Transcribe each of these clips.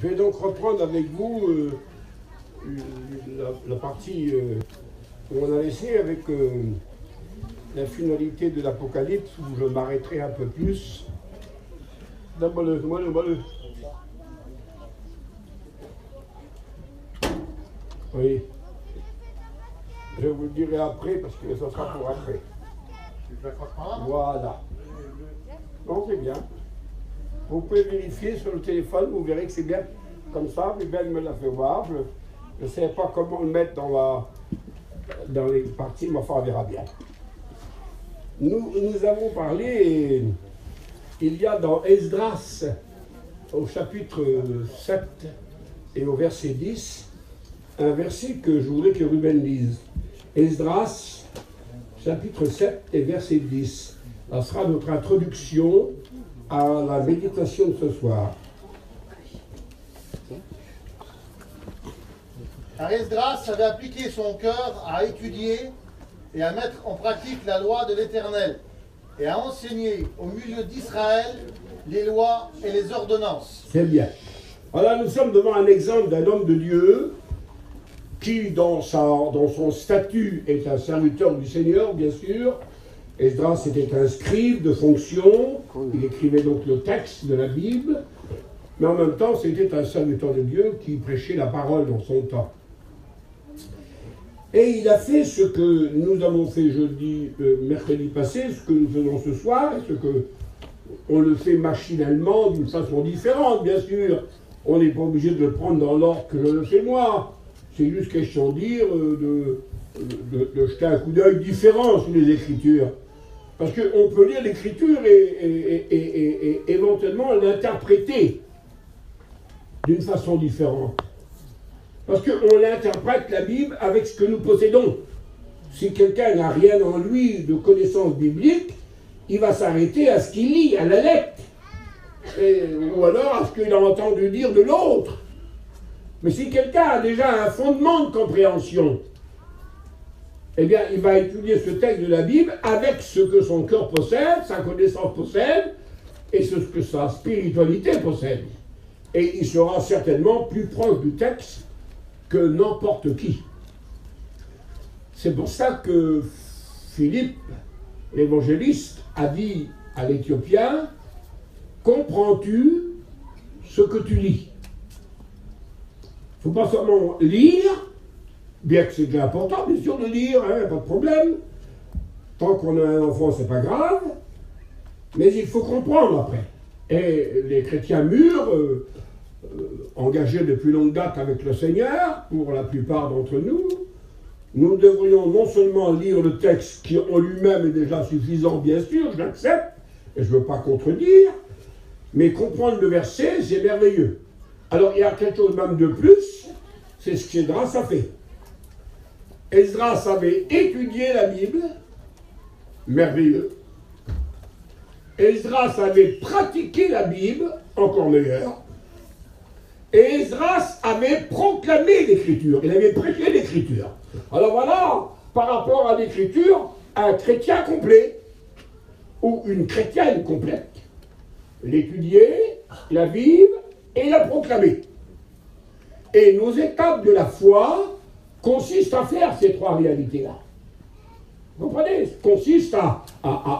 Je vais donc reprendre avec vous la partie où on a laissé avec la finalité de l'Apocalypse, où je m'arrêterai un peu plus. Oui. Je vous le dirai après, parce que ça sera pour après. Voilà. Bon, c'est bien. Vous pouvez vérifier sur le téléphone, vous verrez que c'est bien comme ça. Ruben me l'a fait voir. Je ne sais pas comment le mettre dans les parties, mais enfin, on verra bien. Nous avons parlé, il y a dans Esdras, au chapitre 7 et au verset 10, un verset que je voudrais que Ruben lise. Esdras, chapitre 7 et verset 10. Ça sera notre introduction à la méditation de ce soir. Esdras avait appliqué son cœur à étudier et à mettre en pratique la loi de l'Éternel et à enseigner au milieu d'Israël les lois et les ordonnances. C'est bien. Alors nous sommes devant un exemple d'un homme de Dieu qui, dans son statut, est un serviteur du Seigneur, bien sûr. Esdras était un scribe de fonction, il écrivait donc le texte de la Bible, mais en même temps c'était un serviteur de Dieu qui prêchait la parole dans son temps. Et il a fait ce que nous avons fait mercredi passé, ce que nous faisons ce soir, et ce que on le fait machinalement d'une façon différente, bien sûr. On n'est pas obligé de le prendre dans l'ordre que je le fais moi. C'est juste question de dire, de jeter un coup d'œil différent sur les Écritures. Parce qu'on peut lire l'Écriture et éventuellement l'interpréter d'une façon différente. Parce qu'on l'interprète, la Bible, avec ce que nous possédons. Si quelqu'un n'a rien en lui de connaissances bibliques, il va s'arrêter à ce qu'il lit, à la lettre. Ou alors à ce qu'il a entendu dire de l'autre. Mais si quelqu'un a déjà un fondement de compréhension, eh bien, il va étudier ce texte de la Bible avec ce que son cœur possède, sa connaissance possède, et ce que sa spiritualité possède. Et il sera certainement plus proche du texte que n'importe qui. C'est pour ça que Philippe, l'évangéliste, a dit à l'Éthiopien, « Comprends-tu ce que tu lis ?» Il ne faut pas seulement lire, bien que c'est déjà important, bien sûr, de lire, hein, pas de problème. Tant qu'on a un enfant, c'est pas grave. Mais il faut comprendre après. Et les chrétiens mûrs, engagés depuis longue date avec le Seigneur, pour la plupart d'entre nous, nous devrions non seulement lire le texte qui en lui-même est déjà suffisant, bien sûr, je l'accepte, et je ne veux pas contredire, mais comprendre le verset, c'est merveilleux. Alors il y a quelque chose même de plus, c'est ce qu'Esdras a fait. Esdras avait étudié la Bible, merveilleux. Esdras avait pratiqué la Bible, encore meilleur. Et Esdras avait proclamé l'Écriture, il avait prêché l'Écriture. Alors voilà, par rapport à l'Écriture, un chrétien complet, ou une chrétienne complète. L'étudier, la vivre et la proclamer. Et nos étapes de la foi consistent à faire ces trois réalités-là. Vous comprenez? Consiste à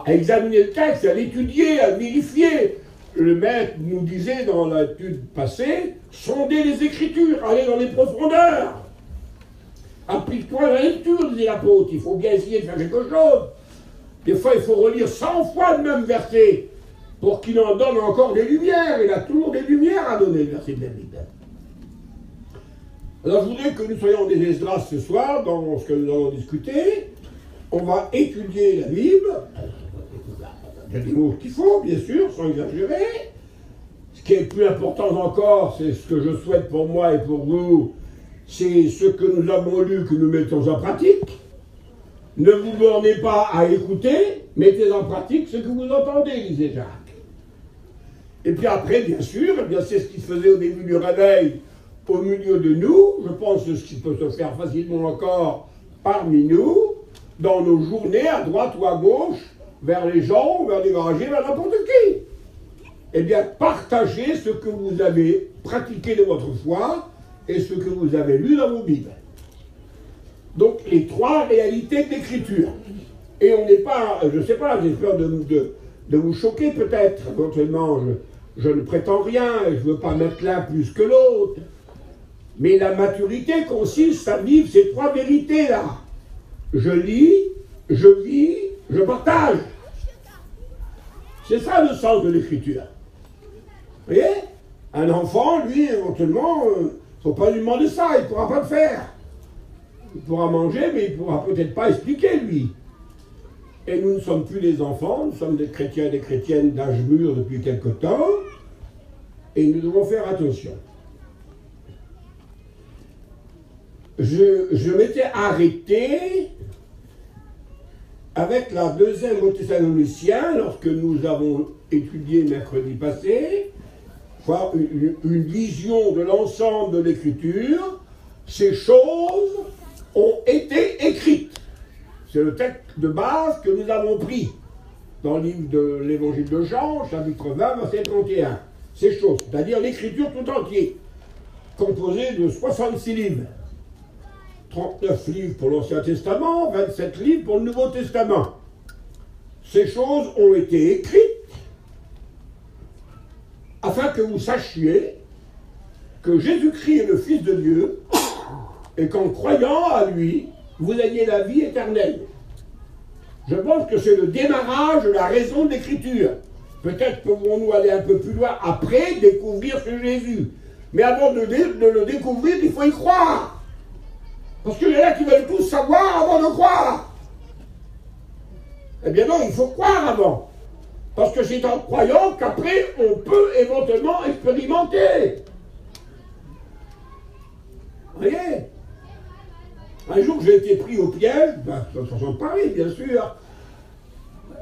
examiner le texte, à l'étudier, à le vérifier. Le maître nous disait dans l'étude passée, sondez les Écritures, allez dans les profondeurs. Applique-toi à la lecture, disait l'apôtre. Il faut bien essayer de faire quelque chose. Des fois, il faut relire 100 fois le même verset pour qu'il en donne encore des lumières. Il a toujours des lumières à donner, le verset de la Bible. Alors, je voudrais que nous soyons des Esdras ce soir, dans ce que nous allons discuter. On va étudier la Bible. Il y a des mots qu'il faut, bien sûr, sans exagérer. Ce qui est plus important encore, c'est ce que je souhaite pour moi et pour vous, c'est ce que nous avons lu, que nous mettons en pratique. Ne vous bornez pas à écouter, mettez en pratique ce que vous entendez, disait Jacques. Et puis après, bien sûr, eh bien, c'est ce qui se faisait au début du réveil, au milieu de nous. Je pense que ce qui peut se faire facilement encore parmi nous, dans nos journées, à droite ou à gauche, vers les gens, vers les garagiers, vers n'importe qui. Eh bien, partagez ce que vous avez pratiquez de votre foi et ce que vous avez lu dans vos Bibles. Donc, les trois réalités de l'Écriture. Et on n'est pas, je ne sais pas, j'espère de vous choquer peut-être. Éventuellement, je ne prétends rien, je ne veux pas mettre l'un plus que l'autre. Mais la maturité consiste à vivre ces trois vérités-là. Je lis, je vis, je partage. C'est ça le sens de l'Écriture. Vous voyez? Un enfant, lui, éventuellement, il ne faut pas lui demander ça, il ne pourra pas le faire. Il pourra manger, mais il ne pourra peut-être pas expliquer, lui. Et nous ne sommes plus des enfants, nous sommes des chrétiens et des chrétiennes d'âge mûr depuis quelque temps, et nous devons faire attention. Je m'étais arrêté avec la deuxième aux Thessaloniciens, lorsque nous avons étudié mercredi passé, voir une vision de l'ensemble de l'Écriture. Ces choses ont été écrites. C'est le texte de base que nous avons pris dans le livre de l'Évangile de Jean, chapitre 20, verset 31. Ces choses, c'est-à-dire l'Écriture tout entière, composée de 66 livres. 39 livres pour l'Ancien Testament, 27 livres pour le Nouveau Testament. Ces choses ont été écrites afin que vous sachiez que Jésus-Christ est le Fils de Dieu et qu'en croyant à lui, vous ayez la vie éternelle. Je pense que c'est le démarrage de la raison de l'Écriture. Peut-être pouvons-nous aller un peu plus loin après, découvrir ce Jésus. Mais avant de le découvrir, il faut y croire. Parce qu'il y en a qui veulent tous savoir avant de croire. Eh bien non, il faut croire avant. Parce que c'est en croyant qu'après, on peut éventuellement expérimenter. Vous voyez? Un jour, j'ai été pris au piège, sans parler, bien sûr,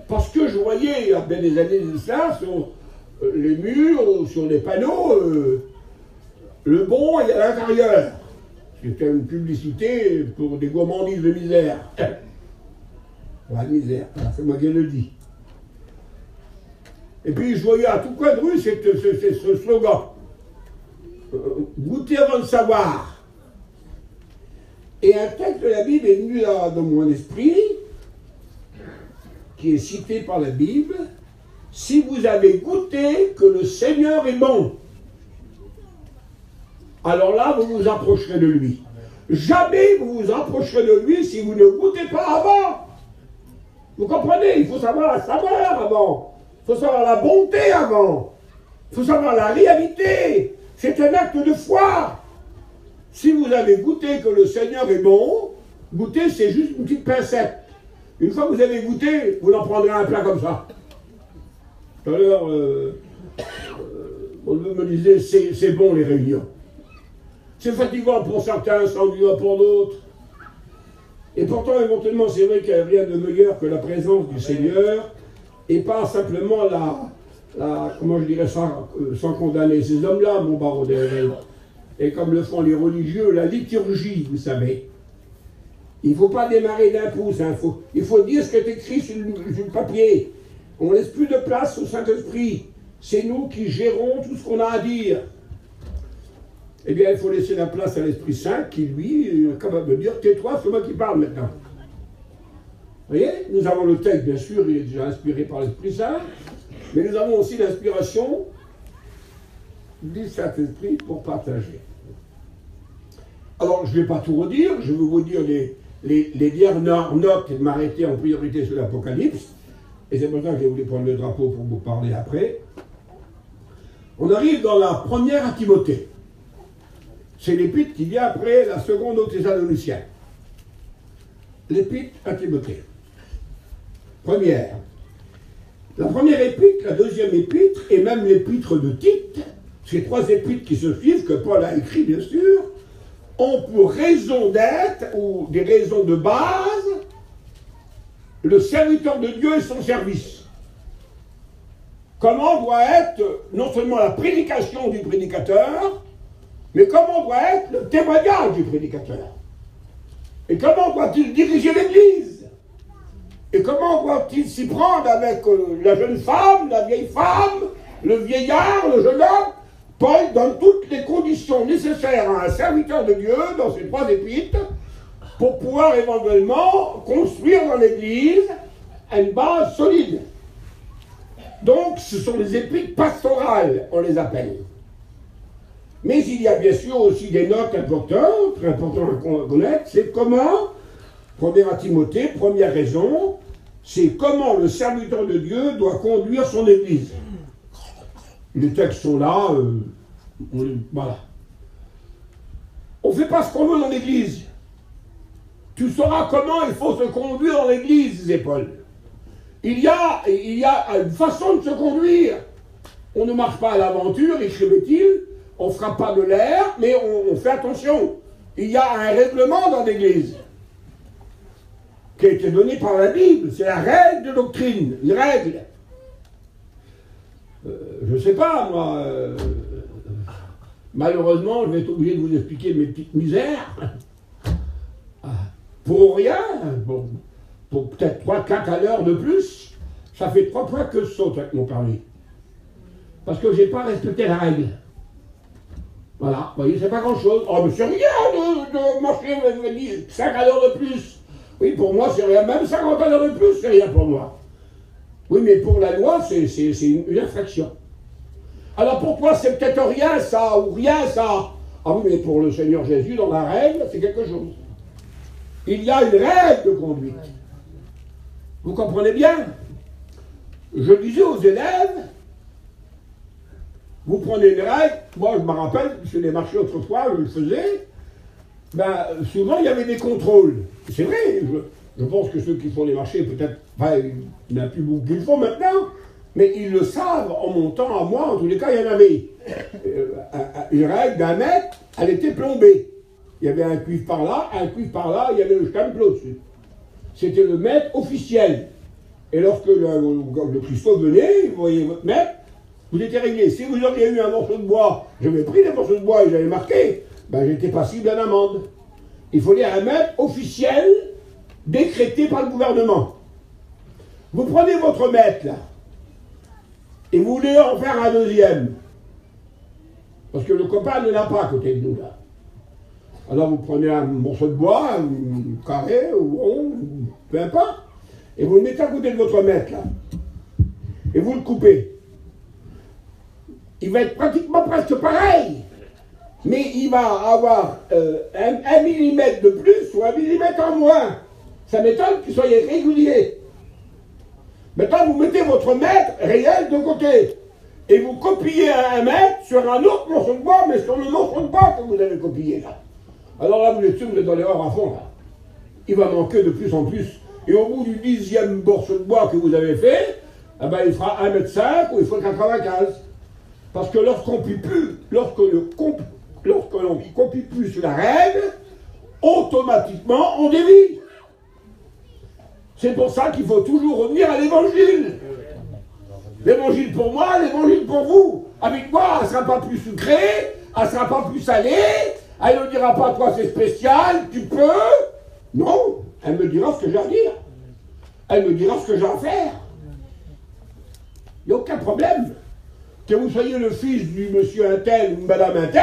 parce que je voyais, il y a bien des années de ça, sur les murs, sur les panneaux, le bon est à l'intérieur. C'était une publicité pour des gourmandises de misère. La misère, c'est moi qui le dis. Et puis je voyais à tout coin de rue ce slogan. Goûter avant de savoir. Et un texte de la Bible est venu là dans mon esprit, qui est cité par la Bible. Si vous avez goûté que le Seigneur est bon, alors là, vous vous approcherez de lui. Jamais vous vous approcherez de lui si vous ne goûtez pas avant. Vous comprenez? Il faut savoir la saveur avant. Il faut savoir la bonté avant. Il faut savoir la réalité. C'est un acte de foi. Si vous avez goûté que le Seigneur est bon, goûter, c'est juste une petite pincette. Une fois que vous avez goûté, vous en prendrez un plat comme ça. Tout à l'heure, on me disait, c'est bon les réunions. C'est fatigant pour certains, ennuyant pour d'autres. Et pourtant, éventuellement, c'est vrai qu'il n'y a rien de meilleur que la présence du Seigneur, et pas simplement comment je dirais ça, sans condamner ces hommes-là, mon barodel. Et comme le font les religieux, la liturgie, vous savez. Il ne faut pas démarrer d'un pouce, hein. Il faut dire ce qui est écrit sur le papier. On ne laisse plus de place au Saint-Esprit. C'est nous qui gérons tout ce qu'on a à dire. Eh bien, il faut laisser la place à l'Esprit Saint qui, lui, est capable de dire « Tais-toi, c'est moi qui parle maintenant ». Vous voyez? Nous avons le texte, bien sûr, il est déjà inspiré par l'Esprit Saint, mais nous avons aussi l'inspiration du Saint-Esprit pour partager. Alors, je ne vais pas tout redire, je vais vous dire les dernières notes et m'arrêter en priorité sur l'Apocalypse, et c'est pour ça que j'ai voulu prendre le drapeau pour vous parler après. On arrive dans la première à Timothée. C'est l'épître qui vient après la seconde aux Thessaloniciens. L'épître à Timothée. Première. La première épître, la deuxième épître, et même l'épître de Tite, ces trois épîtres qui se suivent, que Paul a écrit bien sûr, ont pour raison d'être, ou des raisons de base, le serviteur de Dieu et son service. Comment doit être non seulement la prédication du prédicateur, mais comment doit être le témoignage du prédicateur? Et comment doit-il diriger l'Église? Et comment doit-il s'y prendre avec la jeune femme, la vieille femme, le vieillard, le jeune homme? Paul donne toutes les conditions nécessaires à un serviteur de Dieu dans ces 3 épîtres pour pouvoir éventuellement construire dans l'Église une base solide. Donc, ce sont les épîtres pastorales, on les appelle. Mais il y a bien sûr aussi des notes importantes, très importantes à connaître, c'est comment, 1 Timothée, première raison, c'est comment le serviteur de Dieu doit conduire son Église. Les textes sont là, voilà. On ne fait pas ce qu'on veut dans l'Église. Tu sauras comment il faut se conduire dans l'Église, disait Paul. Il y a une façon de se conduire. On ne marche pas à l'aventure, écrivait-il, on ne fera pas de l'air, mais on fait attention. Il y a un règlement dans l'Église qui a été donné par la Bible. C'est la règle de doctrine, une règle. Je ne sais pas, moi, malheureusement, je vais être obligé de vous expliquer mes petites misères. Pour rien, pour peut-être 3-4 à l'heure de plus, ça fait 3 fois que je saute avec mon permis. Parce que je n'ai pas respecté la règle. Voilà, vous voyez, c'est pas grand-chose. Oh, mais c'est rien de marcher 5 à l'heure de plus. Oui, pour moi, c'est rien. Même 50 à l'heure de plus, c'est rien pour moi. Oui, mais pour la loi, c'est une infraction. Alors pourquoi c'est peut-être rien ça, ou rien ça? Ah oui, mais pour le Seigneur Jésus, dans la règle, c'est quelque chose. Il y a une règle de conduite. Vous comprenez bien? Je disais aux élèves, vous prenez une règle, moi je me rappelle, sur les marchés autrefois, je le faisais, ben, souvent il y avait des contrôles. C'est vrai, je pense que ceux qui font les marchés, peut-être, il n'y en a plus beaucoup qui le font maintenant, mais ils le savent en montant à moi, en tous les cas, il y en avait. Une règle d'1 mètre, elle était plombée. Il y avait un cuivre par là, il y avait le stemplo dessus. C'était le maître officiel. Et lorsque le Christophe venait, vous voyez votre maître, vous étiez réglé. Si vous auriez eu un morceau de bois, j'avais pris les morceaux de bois et j'avais marqué, ben j'étais passible d'une amende. Il fallait un maître officiel décrété par le gouvernement. Vous prenez votre maître là, et vous voulez en faire un deuxième. Parce que le copain ne l'a pas à côté de nous là. Alors vous prenez un morceau de bois, un carré ou rond, peu importe, et vous le mettez à côté de votre maître là. Et vous le coupez. Il va être pratiquement presque pareil. Mais il va avoir 1 millimètre de plus ou 1 millimètre en moins. Ça m'étonne qu'il soit régulier. Maintenant, vous mettez votre mètre réel de côté. Et vous copiez 1 mètre sur un autre morceau de bois, mais sur le morceau de bois que vous avez copié là. Alors là, vous êtes sûr que vous êtes dans l'erreur à fond là. Il va manquer de plus en plus. Et au bout du 10e morceau de bois que vous avez fait, eh ben, il fera 1,5 m ou il faut 95. Parce que lorsqu'on ne copie plus sur la règle, automatiquement on dévie. C'est pour ça qu'il faut toujours revenir à l'évangile. L'évangile pour moi, l'évangile pour vous. Avec moi, elle ne sera pas plus sucrée, elle ne sera pas plus salée, elle ne dira pas toi c'est spécial, tu peux. Non, elle me dira ce que j'ai à dire. Elle me dira ce que j'ai à faire. Il n'y a aucun problème. Que vous soyez le fils du monsieur untel ou madame untel,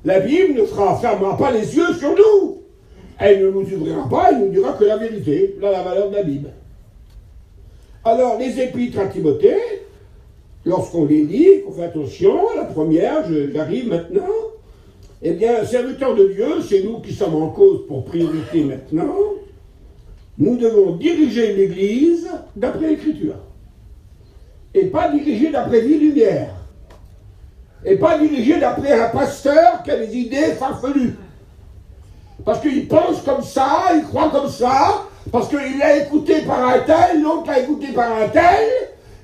la Bible ne fermera pas les yeux sur nous. Elle ne nous ouvrira pas, elle nous dira que la vérité, là la valeur de la Bible. Alors, les épîtres à Timothée, lorsqu'on les lit, qu'on fait attention, la première, j'arrive maintenant, eh bien, serviteur de Dieu, c'est nous qui sommes en cause pour priorité maintenant, nous devons diriger l'Église d'après l'Écriture. Et pas diriger d'après vie lumière. Et pas diriger d'après un pasteur qui a des idées farfelues. Parce qu'il pense comme ça, il croit comme ça, parce qu'il l'a écouté par un tel, l'autre l'a écouté par un tel,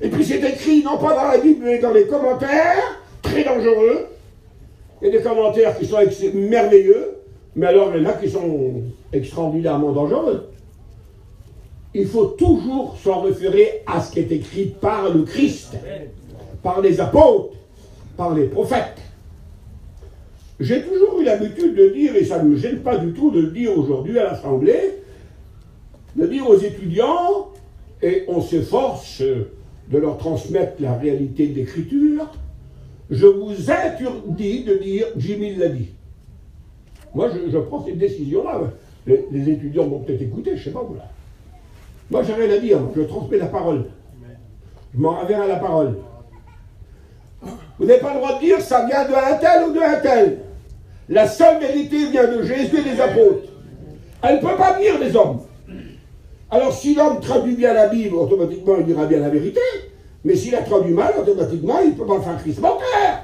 et puis c'est écrit non pas dans la Bible mais dans les commentaires, très dangereux. Il y a des commentaires qui sont merveilleux, mais alors il y en a qui sont extraordinairement dangereux. Il faut toujours s'en référer à ce qui est écrit par le Christ, par les apôtres, par les prophètes. J'ai toujours eu l'habitude de dire, et ça ne me gêne pas du tout de le dire aujourd'hui à l'Assemblée, de dire aux étudiants, et on s'efforce de leur transmettre la réalité de l'Écriture, je vous interdis de dire Jimmy l'a dit. Moi, je prends cette décision-là. Les étudiants vont peut-être écouter, je ne sais pas, voilà. Moi, j'ai rien à dire, je transmets la parole. Je m'en reviens à la parole. Vous n'avez pas le droit de dire ça vient de un tel ou de un tel. La seule vérité vient de Jésus et des apôtres. Elle ne peut pas venir des hommes. Alors, si l'homme traduit bien la Bible, automatiquement, il dira bien la vérité. Mais s'il a traduit mal, automatiquement, il ne peut pas faire un Christ menteur.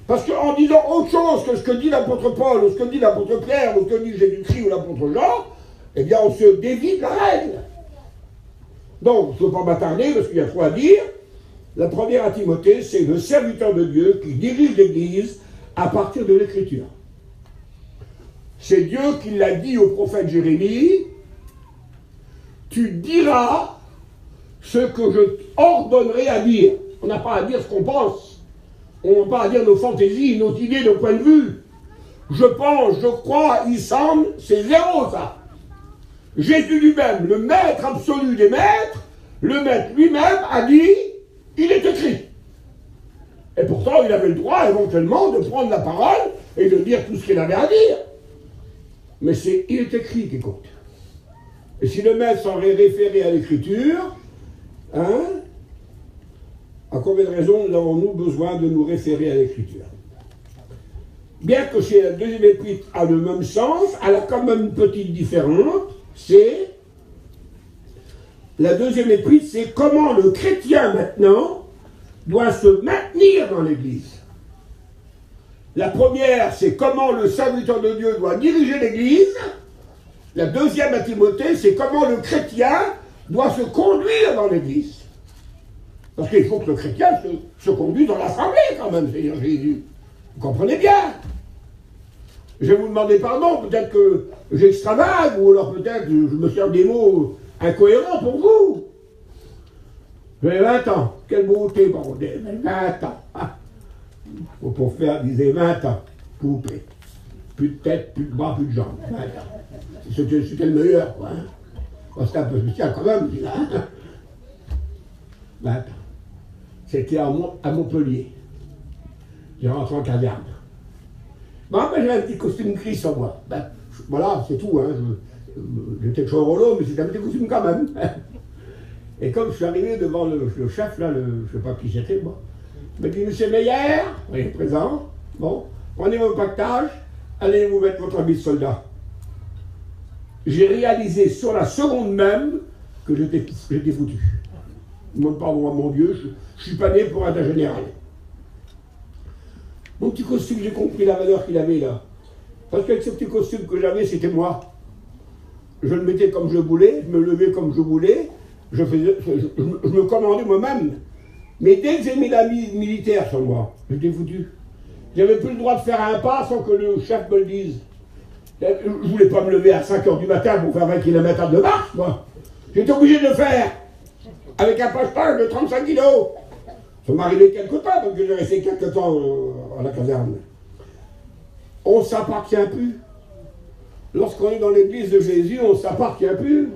Parce qu'en disant autre chose que ce que dit l'apôtre Paul, ou ce que dit l'apôtre Pierre, ou ce que dit Jésus-Christ ou l'apôtre Jean, eh bien, on se dévie de la règle. Donc, je ne peux pas m'attarder parce qu'il y a trop à dire. La première à Timothée, c'est le serviteur de Dieu qui dirige l'Église à partir de l'Écriture. C'est Dieu qui l'a dit au prophète Jérémie. Tu diras ce que je ordonnerai à dire. On n'a pas à dire ce qu'on pense. On n'a pas à dire nos fantaisies, nos idées, nos points de vue. Je pense, je crois, il semble, c'est zéro ça. Jésus lui-même, le maître absolu des maîtres, le maître lui-même a dit, il est écrit. Et pourtant, il avait le droit éventuellement de prendre la parole et de dire tout ce qu'il avait à dire. Mais c'est il est écrit qui compte. Et si le maître s'en référé à l'écriture, hein, à combien de raisons avons-nous besoin de nous référer à l'écriture? Bien que chez la deuxième épître a le même sens, elle a quand même une petite différence, c'est la deuxième épître, c'est comment le chrétien maintenant doit se maintenir dans l'Église. La première, c'est comment le serviteur de Dieu doit diriger l'Église. La deuxième à Timothée, c'est comment le chrétien doit se conduire dans l'Église. Parce qu'il faut que le chrétien se conduise dans l'assemblée quand même, Seigneur Jésus. Vous comprenez bien? Je vais vous demander pardon, peut-être que j'extravage, ou alors peut-être je me sers des mots incohérents pour vous. J'ai 20 ans, quelle beauté, bordel, 20 ans. Ah. Pour faire, disait 20 ans, coupé. Plus de tête, plus de bras, plus de jambes. 20 ans. C'était le meilleur, quoi. Hein. C'était un peu spécial quand même, là. 20 ans. C'était à Montpellier. J'ai rentré en caserne. Bon, après, j'avais un petit costume gris sur moi. Ben, voilà, c'est tout. Hein. J'étais chaud au rouleau, mais c'était un petit costume quand même. Et comme je suis arrivé devant le chef, là, je ne sais pas qui c'était, moi, il m'a dit, Monsieur Meyer, oui, présent, bon, prenez vos pactages, allez vous mettre votre habit de soldat. J'ai réalisé sur la seconde même que j'étais foutu. Je ne demande pas, mon Dieu, je ne suis pas né pour être un général. Mon petit costume, j'ai compris la valeur qu'il avait là. Parce qu'avec ce petit costume que j'avais, c'était moi. Je le mettais comme je voulais, je me levais comme je voulais, je me commandais moi-même. Mais dès que j'ai mis la militaire sur moi, j'étais foutu. J'avais plus le droit de faire un pas sans que le chef me le dise. Je ne voulais pas me lever à 5 h du matin pour faire 20 km de marche, moi. J'étais obligé de le faire. Avec un postage de 35 kilos. Ça m'est arrivé quelque temps, parce que j'ai resté quelque temps à la caserne. On ne s'appartient plus. Lorsqu'on est dans l'église de Jésus, on ne s'appartient plus.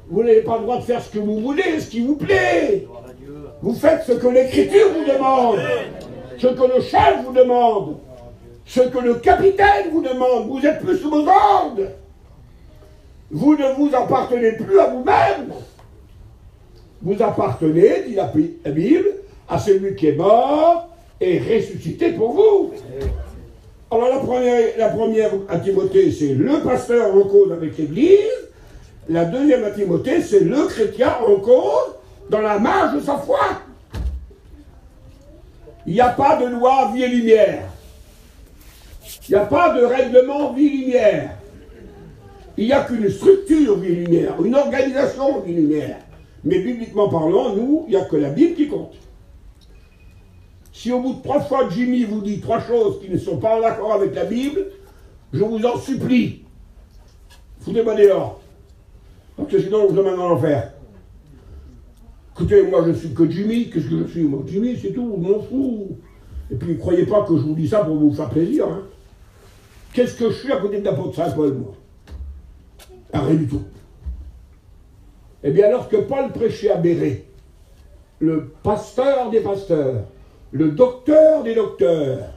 Vous n'avez pas le droit de faire ce que vous voulez, ce qui vous plaît. Vous faites ce que l'Écriture vous demande, ce que le chef vous demande, ce que le capitaine vous demande. Vous êtes plus sous vos ordres. Vous ne vous appartenez plus à vous-même. Vous appartenez, dit la Bible, à celui qui est mort et ressuscité pour vous. Alors la première à Timothée, c'est le pasteur en cause avec l'Église. La deuxième à Timothée, c'est le chrétien en cause dans la marche de sa foi. Il n'y a pas de loi vie et lumière. Il n'y a pas de règlement vie et lumière. Il n'y a qu'une structure vie et lumière, une organisation vie et lumière. Mais bibliquement parlant, nous, il n'y a que la Bible qui compte. Si au bout de 3 fois Jimmy vous dit 3 choses qui ne sont pas en accord avec la Bible, je vous en supplie, foutez-moi dehors. Parce que sinon, je vous emmène dans l'enfer. Écoutez, moi je suis que Jimmy, qu'est-ce que je suis? Moi, Jimmy, c'est tout, je m'en fous. Et puis, ne croyez pas que je vous dis ça pour vous faire plaisir. Hein. Qu'est-ce que je suis à côté de l'apôtre Saint-Paul, moi? Rien du tout. Eh bien, lorsque Paul prêchait à Bérée, le pasteur des pasteurs, le docteur des docteurs.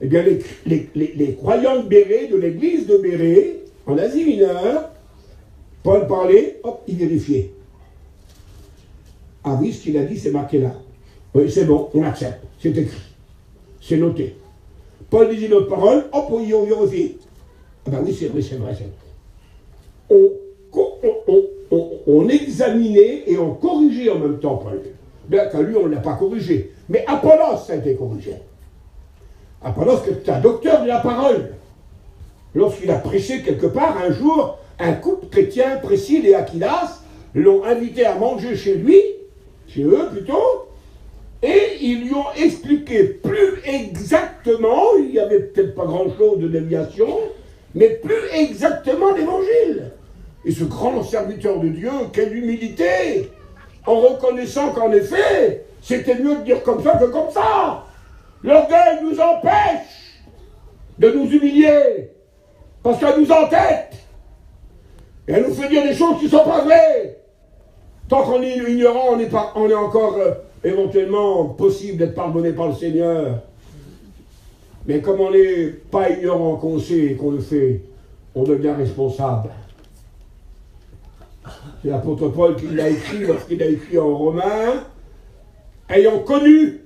Eh bien, les croyants de Béret, de l'église de Béret, en Asie mineure, Paul parlait, hop, il vérifiait. Ah oui, ce qu'il a dit, c'est marqué là. Oui, c'est bon, on accepte, c'est écrit, c'est noté. Paul disait notre parole, hop, on vérifie. Ah ben oui, c'est vrai, c'est vrai, c'est vrai. On examinait et on corrigeait en même temps Paul. Bien qu'à lui, on ne l'a pas corrigé. Mais Apollos, ça a été corrigé. Apollos, c'est un docteur de la parole. Lorsqu'il a prêché quelque part, un jour, un couple chrétien, Priscille et Aquilas, l'ont invité à manger chez lui, chez eux plutôt, et ils lui ont expliqué plus exactement, il n'y avait peut-être pas grand-chose de déviation, mais plus exactement l'évangile. Et ce grand serviteur de Dieu, quelle humilité, en reconnaissant qu'en effet, c'était mieux de dire comme ça que comme ça. L'orgueil nous empêche de nous humilier, parce qu'elle nous entête. Et elle nous fait dire des choses qui ne sont pas vraies. Tant qu'on est ignorant, on est encore éventuellement possible d'être pardonné par le Seigneur. Mais comme on n'est pas ignorant, qu'on sait et qu'on le fait, on devient responsable. C'est l'apôtre Paul qui l'a écrit lorsqu'il a écrit en Romains, ayant connu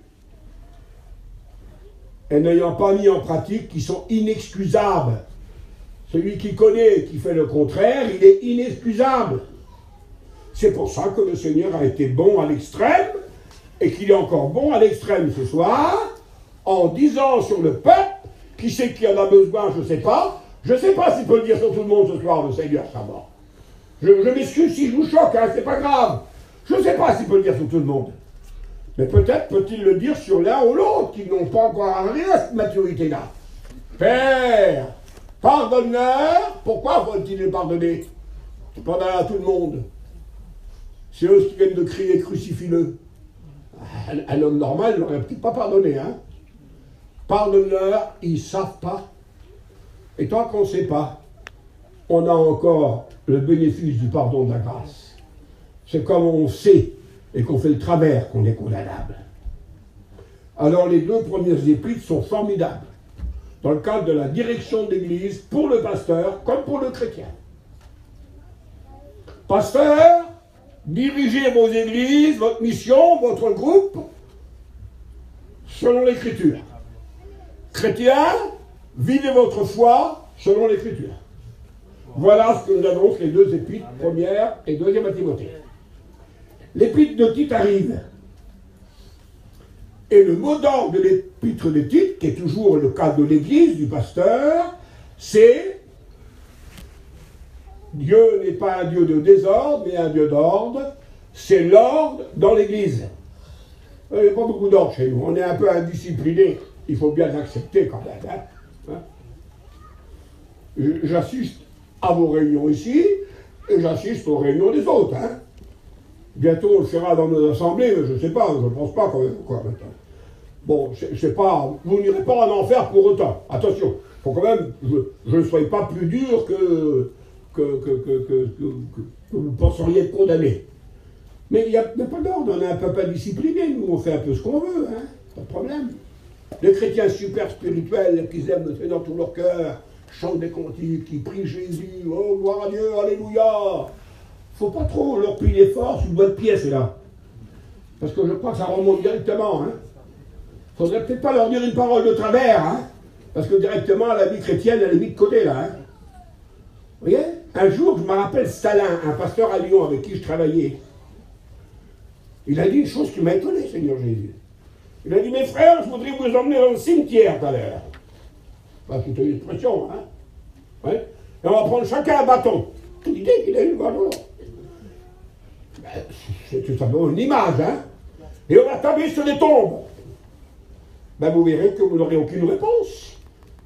et n'ayant pas mis en pratique, qui sont inexcusables. Celui qui connaît et qui fait le contraire, il est inexcusable. C'est pour ça que le Seigneur a été bon à l'extrême et qu'il est encore bon à l'extrême ce soir, en disant sur le peuple, qui sait qui en a besoin, je ne sais pas. Je ne sais pas s'il peut le dire sur tout le monde ce soir, le Seigneur, ça va. Je m'excuse si je vous choque, hein, c'est pas grave. Je ne sais pas s'il peut le dire sur tout le monde. Mais peut-être peut-il le dire sur l'un ou l'autre, qui n'ont pas encore arrivé à cette maturité-là. Père, pardonne-leur. Pourquoi faut-il les pardonner? Pardonne à tout le monde. C'est eux qui viennent de crier crucifie-le. Un homme normal n'aurait peut-être pas pardonné, hein. Pardonne-leur, ils ne savent pas. Et tant qu'on ne sait pas, on a encore le bénéfice du pardon de la grâce. C'est comme on sait et qu'on fait le travers qu'on est condamnable. Alors les deux premières épîtres sont formidables dans le cadre de la direction de l'Église pour le pasteur comme pour le chrétien. Pasteur, dirigez vos églises, votre mission, votre groupe selon l'Écriture. Chrétien, vivez votre foi selon l'Écriture. Voilà ce que nous annoncent les deux épîtres, première et deuxième à Timothée. L'épître de Tite arrive. Et le mot d'ordre de l'épître de Tite, qui est toujours le cadre de l'Église, du pasteur, c'est Dieu n'est pas un Dieu de désordre, mais un Dieu d'ordre. C'est l'ordre dans l'Église. Il n'y a pas beaucoup d'ordre chez nous. On est un peu indisciplinés. Il faut bien l'accepter quand même. Hein. J'assiste à vos réunions ici, et j'assiste aux réunions des autres. Hein. Bientôt on le fera dans nos assemblées, mais je ne sais pas, je ne pense pas quand même. Quoi, maintenant. Bon, je ne sais pas, vous n'irez pas en enfer pour autant. Attention, il faut quand même je ne sois pas plus dur que vous penseriez être condamné. Mais il n'y a pas d'ordre, on est un peu indiscipliné, nous, on fait un peu ce qu'on veut, hein, pas de problème. Les chrétiens super spirituels qui aiment le Seigneur dans tout leur cœur, chantent des cantiques, qui prient Jésus, oh gloire à Dieu, alléluia. Faut pas trop leur plier fort sur une bonne pièce là. Parce que je crois que ça remonte directement. Hein. Faudrait peut-être pas leur dire une parole de travers, hein. Parce que directement la vie chrétienne, elle est mise de côté là. Hein. Vous voyez? Un jour, je me rappelle Salin, un pasteur à Lyon avec qui je travaillais. Il a dit une chose qui m'a étonné, Seigneur Jésus. Il a dit, mes frères, je voudrais vous emmener dans le cimetière tout à l'heure. Bah, c'est une expression, hein. Ouais. Et on va prendre chacun un bâton. L'idée qu'il a eu, voilà. Ben, c'est tout simplement une image, hein. Et on va taper sur les tombes. Ben, vous verrez que vous n'aurez aucune réponse.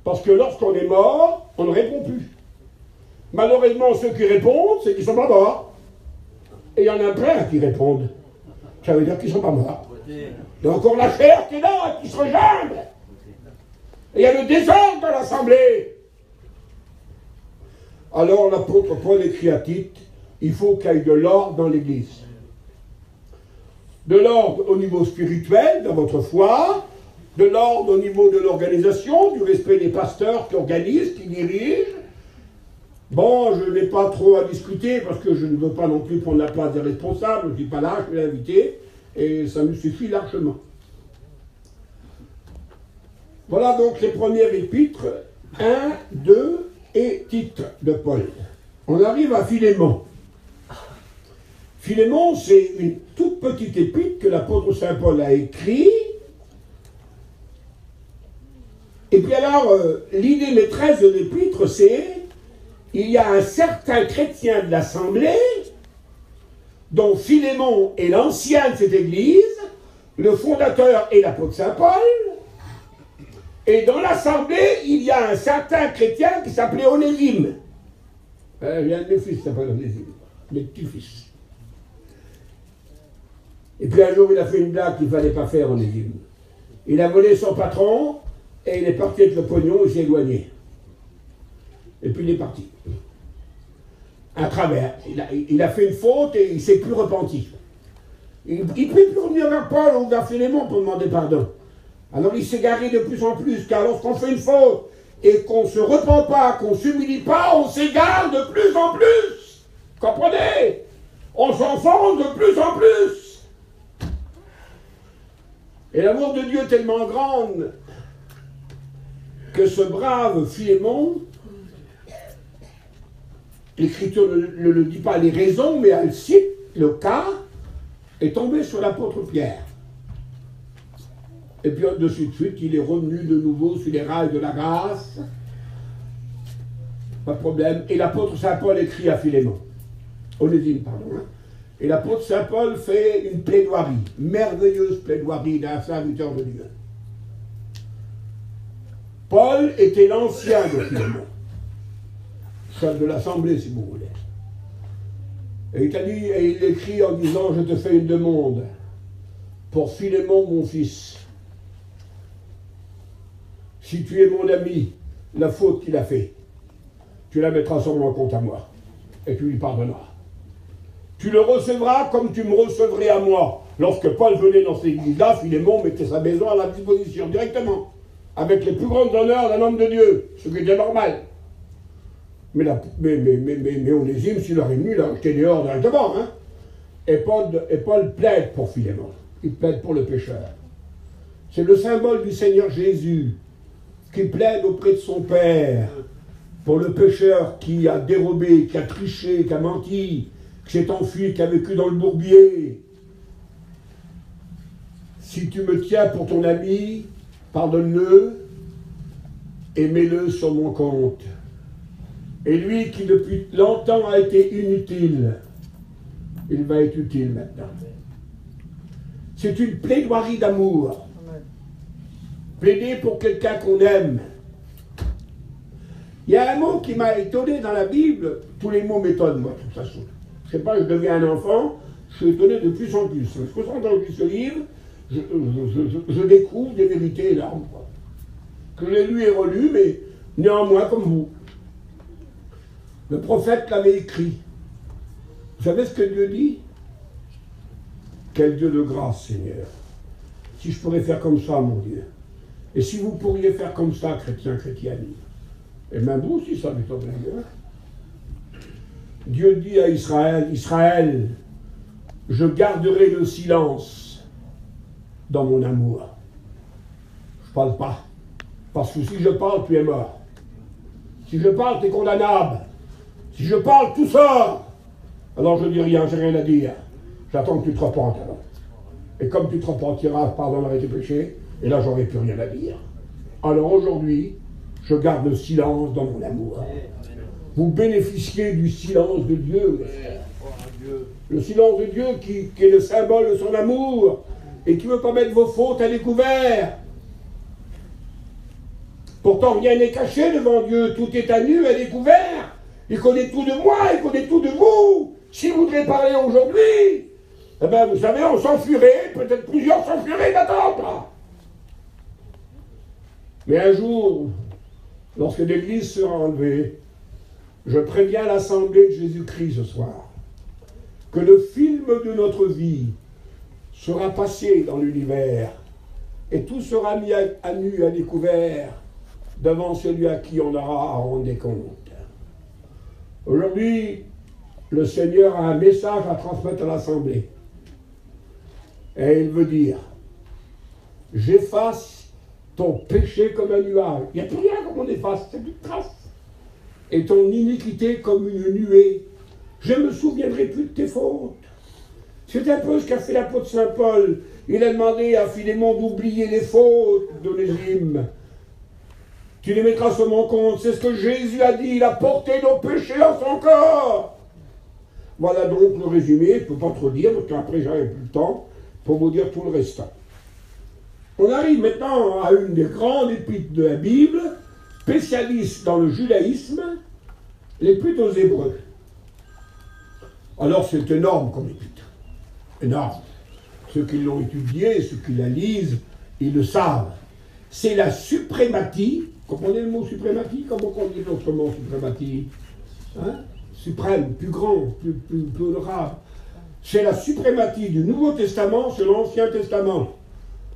Parce que lorsqu'on est mort, on ne répond plus. Malheureusement, ceux qui répondent, c'est qu'ils ne sont pas morts. Et il y en a plein qui répondent. Ça veut dire qu'ils ne sont pas morts. Il y a encore la chair qui est là, qui se rejambe. Et il y a le désordre dans l'assemblée. Alors l'apôtre Paul écrit à Tite, il faut qu'il y ait de l'ordre dans l'Église. de l'ordre au niveau spirituel, dans votre foi, de l'ordre au niveau de l'organisation, du respect des pasteurs qui organisent, qui dirigent. Bon, je n'ai pas trop à discuter parce que je ne veux pas non plus prendre la place des responsables, je ne suis pas là, je vais l'inviter, et ça me suffit largement. Voilà donc les premières épîtres, 1, 2 et Tite de Paul. On arrive à Philémon. Philémon, c'est une toute petite épître que l'apôtre Saint Paul a écrite. Et puis alors, l'idée maîtresse de l'épître, c'est il y a un certain chrétien de l'Assemblée, dont Philémon est l'ancien de cette église, le fondateur est l'apôtre Saint Paul, et dans l'Assemblée, il y a un certain chrétien qui s'appelait Onésime. J'ai un de mes fils qui s'appelle Onésime, mes petits-fils. Et puis un jour, il a fait une blague qu'il ne fallait pas faire, Onésime. Il a volé son patron, et il est parti avec le pognon, il s'est éloigné. Et puis il est parti. À travers. Il a fait une faute et il ne s'est plus repenti. Il ne peut plus revenir vers Paul ou vers Philémon pour demander pardon. Alors il s'est garé de plus en plus, car lorsqu'on fait une faute et qu'on ne se repent pas, qu'on ne s'humilie pas, on s'égare de plus en plus. Comprenez? On s'enfonce de plus en plus. Et l'amour de Dieu est tellement grand que ce brave Philémon, l'Écriture ne le dit pas les raisons, mais elle cite le cas, est tombé sur l'apôtre Pierre. Et puis de suite, il est revenu de nouveau sur les rails de la grâce. Pas de problème. Et l'apôtre Saint Paul écrit à Philémon. Onésime, pardon. Et l'apôtre Saint Paul fait une plaidoirie, merveilleuse plaidoirie d'un serviteur de Dieu. Paul était l'ancien de Philémon, chef de l'Assemblée, si vous voulez. Et il t'a dit, et il écrit en disant, je te fais une demande pour Philémon, mon fils. Si tu es mon ami, la faute qu'il a fait, tu la mettras sur mon compte à moi, et tu lui pardonneras. Tu le recevras comme tu me recevrais à moi. Lorsque Paul venait dans cette église-là, Philémon mettait sa maison à la disposition directement, avec les plus grands honneurs d'un homme de Dieu, ce qui était normal. Mais Onésime, s'il aurait venu, il a jeté dehors directement. Hein. Et Paul plaide pour Philémon. Il plaide pour le pécheur. C'est le symbole du Seigneur Jésus qui plaide auprès de son Père pour le pécheur qui a dérobé, qui a triché, qui a menti, qui s'est enfui, qui a vécu dans le bourbier. Si tu me tiens pour ton ami, pardonne-le et mets-le sur mon compte. Et lui qui depuis longtemps a été inutile, il va être utile maintenant. C'est une plaidoirie d'amour. Plaider pour quelqu'un qu'on aime. Il y a un mot qui m'a étonné dans la Bible. Tous les mots m'étonnent, moi, de toute façon. Je ne sais pas, je deviens un enfant, je suis étonné de plus en plus. Parce que quand je lis ce livre, je découvre des vérités énormes. Que j'ai lu et relu, mais néanmoins comme vous. Le prophète l'avait écrit. Vous savez ce que Dieu dit? Quel Dieu de grâce, Seigneur. Si je pourrais faire comme ça, mon Dieu. Et si vous pourriez faire comme ça, chrétiens, chrétiennes. Et même vous aussi, ça m'étonnerait bien. Dieu dit à Israël, Israël, je garderai le silence dans mon amour. Je ne parle pas. Parce que si je parle, tu es mort. Si je parle, tu es condamnable. Si je parle, tout sort. Alors je dis rien, j'ai rien à dire. J'attends que tu te repentes alors. Et comme tu te repentiras, pardonnerai tes péchés, et là j'aurai plus rien à dire. Alors aujourd'hui, je garde le silence dans mon amour. Vous bénéficiez du silence de Dieu. Le silence de Dieu qui est le symbole de son amour et qui ne veut pas mettre vos fautes à découvert. Pourtant rien n'est caché devant Dieu, tout est à nu, à découvert. Il connaît tout de moi, il connaît tout de vous. S'il voudrait parler aujourd'hui, eh bien vous savez, on s'enfuirait, peut-être plusieurs s'enfuiraient d'attendre. Mais un jour, lorsque l'Église sera enlevée, je préviens l'Assemblée de Jésus-Christ ce soir que le film de notre vie sera passé dans l'univers, et tout sera mis à nu, à découvert, devant celui à qui on aura à rendre des comptes. Aujourd'hui, le Seigneur a un message à transmettre à l'Assemblée. Et il veut dire, j'efface ton péché comme un nuage. Il n'y a plus rien comme on efface, c'est plus de trace. Et ton iniquité comme une nuée. Je ne me souviendrai plus de tes fautes. C'est un peu ce qu'a fait l'apôtre Saint Paul. Il a demandé à Philémon d'oublier les fautes d'Onésime. Tu les mettras sur mon compte. C'est ce que Jésus a dit. Il a porté nos péchés en son corps. Voilà donc le résumé. Je ne peux pas trop dire, parce qu'après j'aurai plus le temps pour vous dire tout le restant. On arrive maintenant à une des grandes épîtres de la Bible, spécialiste dans le judaïsme, l'épître aux Hébreux. Alors c'est énorme comme épître. Énorme. Ceux qui l'ont étudié, ceux qui la lisent, ils le savent. C'est la suprématie. Comprenez le mot suprématie? Comment on dit l'autre mot suprématie? Hein? Suprême, plus grand, plus honorable. C'est la suprématie du Nouveau Testament sur l'Ancien Testament.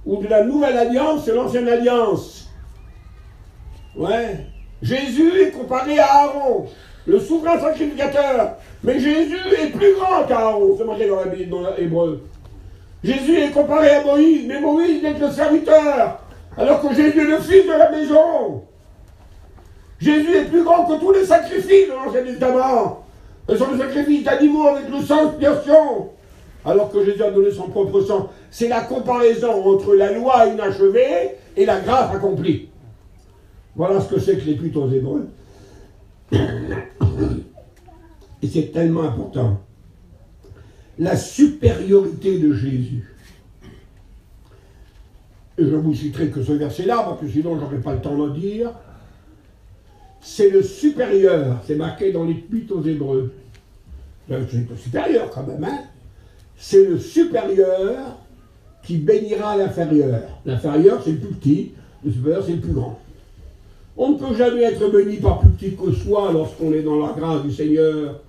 Ou de la Nouvelle Alliance sur l'Ancienne Alliance. Ouais. Jésus est comparé à Aaron, le souverain sacrificateur. Mais Jésus est plus grand qu'Aaron. C'est marqué dans l'Hébreu. Jésus est comparé à Moïse, mais Moïse n'est que le serviteur, alors que Jésus est le fils de la maison. Jésus est plus grand que tous les sacrifices de l'Ancien Testament. Ce sont les sacrifices d'animaux avec le sang d'expiation, alors que Jésus a donné son propre sang. C'est la comparaison entre la loi inachevée et la grâce accomplie. Voilà ce que c'est que l'épître aux Hébreux. Et c'est tellement important. La supériorité de Jésus. Et je ne vous citerai que ce verset-là, parce que sinon je n'aurai pas le temps de le dire. C'est le supérieur, c'est marqué dans l'épître aux Hébreux. C'est le supérieur quand même, hein. C'est le supérieur qui bénira l'inférieur. L'inférieur, c'est le plus petit, le supérieur, c'est le plus grand. On ne peut jamais être béni par plus petit que soi lorsqu'on est dans la grâce du Seigneur.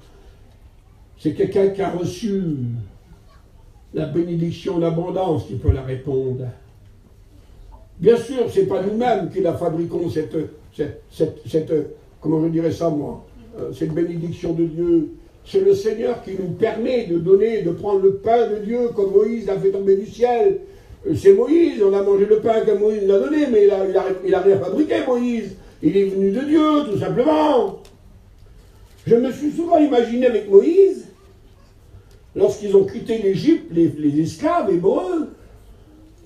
C'est quelqu'un qui a reçu la bénédiction d'abondance qui peut la répondre. Bien sûr, ce n'est pas nous-mêmes qui la fabriquons, comment je dirais ça moi, cette bénédiction de Dieu. C'est le Seigneur qui nous permet de donner, de prendre le pain de Dieu comme Moïse l'a fait tomber du ciel. C'est Moïse, on a mangé le pain que Moïse nous a donné, mais il a rien fabriqué, Moïse. Il est venu de Dieu, tout simplement. Je me suis souvent imaginé avec Moïse, lorsqu'ils ont quitté l'Égypte, les esclaves hébreux,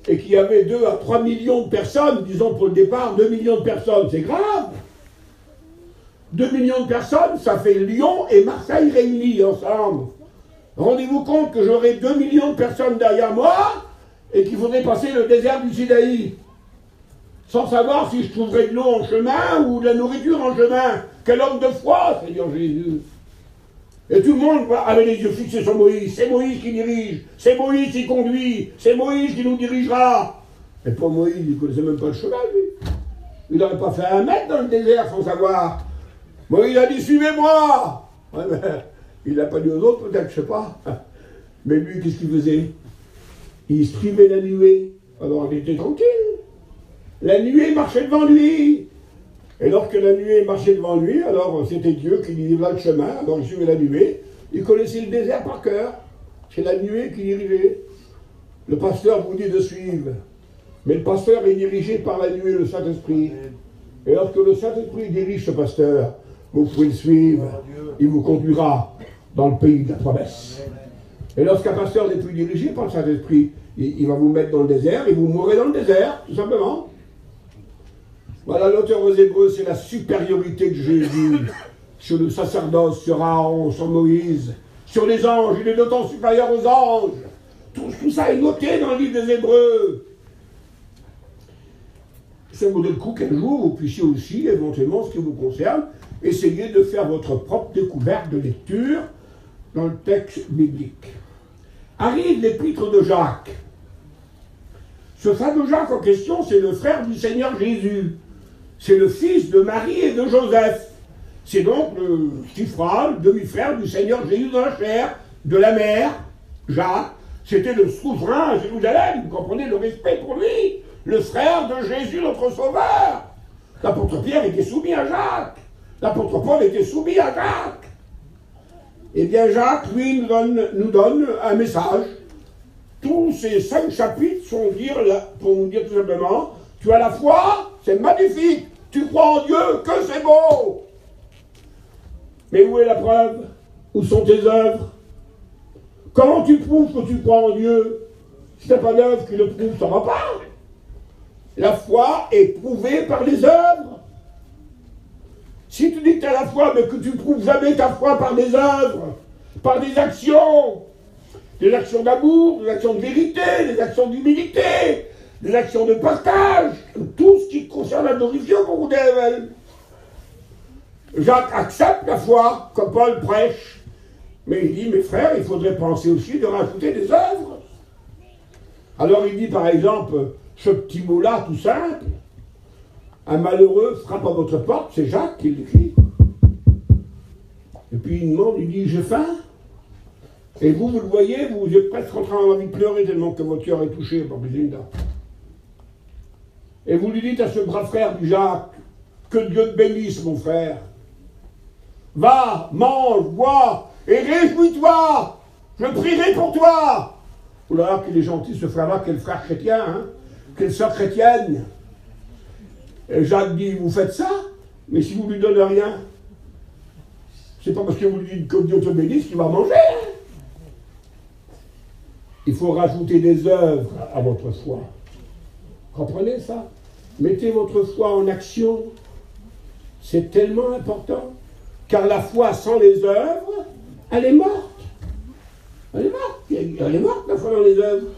et qu'il y avait 2 à 3 millions de personnes, disons pour le départ, 2 millions de personnes, c'est grave. 2 millions de personnes, ça fait Lyon et Marseille réunis ensemble. Rendez-vous compte que j'aurai 2 millions de personnes derrière moi, et qu'il faudrait passer le désert du Sinaï, sans savoir si je trouverais de l'eau en chemin ou de la nourriture en chemin. Quel homme de foi, Seigneur Jésus! Et tout le monde avait les yeux fixés sur Moïse. C'est Moïse qui dirige, c'est Moïse qui conduit, c'est Moïse qui nous dirigera. Et pour Moïse, il ne connaissait même pas le chemin, lui. Il n'aurait pas fait 1 mètre dans le désert sans savoir. Moïse a dit, suivez-moi. Ouais, il n'a pas dit aux autres, peut-être, je ne sais pas. Mais lui, qu'est-ce qu'il faisait? Il suivait la nuée. Alors il était tranquille. La nuée marchait devant lui. Et lorsque la nuée marchait devant lui, alors c'était Dieu qui lui livrait le chemin. Alors il suivait la nuée. Il connaissait le désert par cœur. C'est la nuée qui dirigeait. Le pasteur vous dit de suivre. Mais le pasteur est dirigé par la nuée, le Saint-Esprit. Et lorsque le Saint-Esprit dirige ce pasteur, vous pouvez le suivre. Il vous conduira dans le pays de la promesse. Et lorsqu'un pasteur n'est plus dirigé par le Saint-Esprit, il va vous mettre dans le désert et vous mourrez dans le désert, tout simplement. Voilà, l'auteur aux Hébreux, c'est la supériorité de Jésus sur le sacerdoce, sur Aaron, sur Moïse, sur les anges. Il est d'autant supérieur aux anges. Tout ça est noté dans le livre des Hébreux. Ça vaudrait le coup qu'un jour, vous puissiez aussi, éventuellement, ce qui vous concerne, essayer de faire votre propre découverte de lecture dans le texte biblique. Arrive l'épître de Jacques. Ce fameux Jacques en question, c'est le frère du Seigneur Jésus. C'est le fils de Marie et de Joseph. C'est donc le petit frère, le demi-frère du Seigneur Jésus dans la chair, de la mère, Jacques. C'était le souverain à Jérusalem, vous comprenez le respect pour lui, le frère de Jésus, notre Sauveur. L'apôtre Pierre était soumis à Jacques. L'apôtre Paul était soumis à Jacques. Eh bien, Jacques, lui, nous donne un message. Tous ces 5 chapitres sont pour nous dire tout simplement, tu as la foi, c'est magnifique. Tu crois en Dieu, que c'est beau. Mais où est la preuve? Où sont tes œuvres? Comment tu prouves que tu crois en Dieu? Si tu n'as pas d'œuvre qui le prouve, ça ne va pas. La foi est prouvée par les œuvres. Si tu dis que tu as la foi, mais que tu ne prouves jamais ta foi par des œuvres, par des actions d'amour, des actions de vérité, des actions d'humilité, des actions de partage, tout ce qui concerne la nourriture pour vous développer. Jacques accepte la foi, comme Paul prêche, mais il dit, mes frères, il faudrait penser aussi de rajouter des œuvres. Alors il dit par exemple, ce petit mot-là, tout simple, un malheureux frappe à votre porte, c'est Jacques qui l'écrit. Et puis il demande, il dit, j'ai faim. Et vous le voyez, vous êtes presque en train d'envie de pleurer tellement que votre cœur est touché par Bézinda. Et vous lui dites à ce brave frère du Jacques, que Dieu te bénisse, mon frère. Va, mange, bois, et réjouis-toi. Je prierai pour toi. Oh là là, qu'il est gentil ce frère-là, quel frère chrétien, hein, quelle sœur chrétienne. Et Jacques dit, vous faites ça, mais si vous ne lui donnez rien, c'est pas parce que vous lui dites que Dieu te bénisse qu'il va manger. Hein. Il faut rajouter des œuvres à votre foi. Comprenez ça? Mettez votre foi en action. C'est tellement important. Car la foi sans les œuvres, elle est morte. Elle est morte. Elle est morte, la foi dans les œuvres.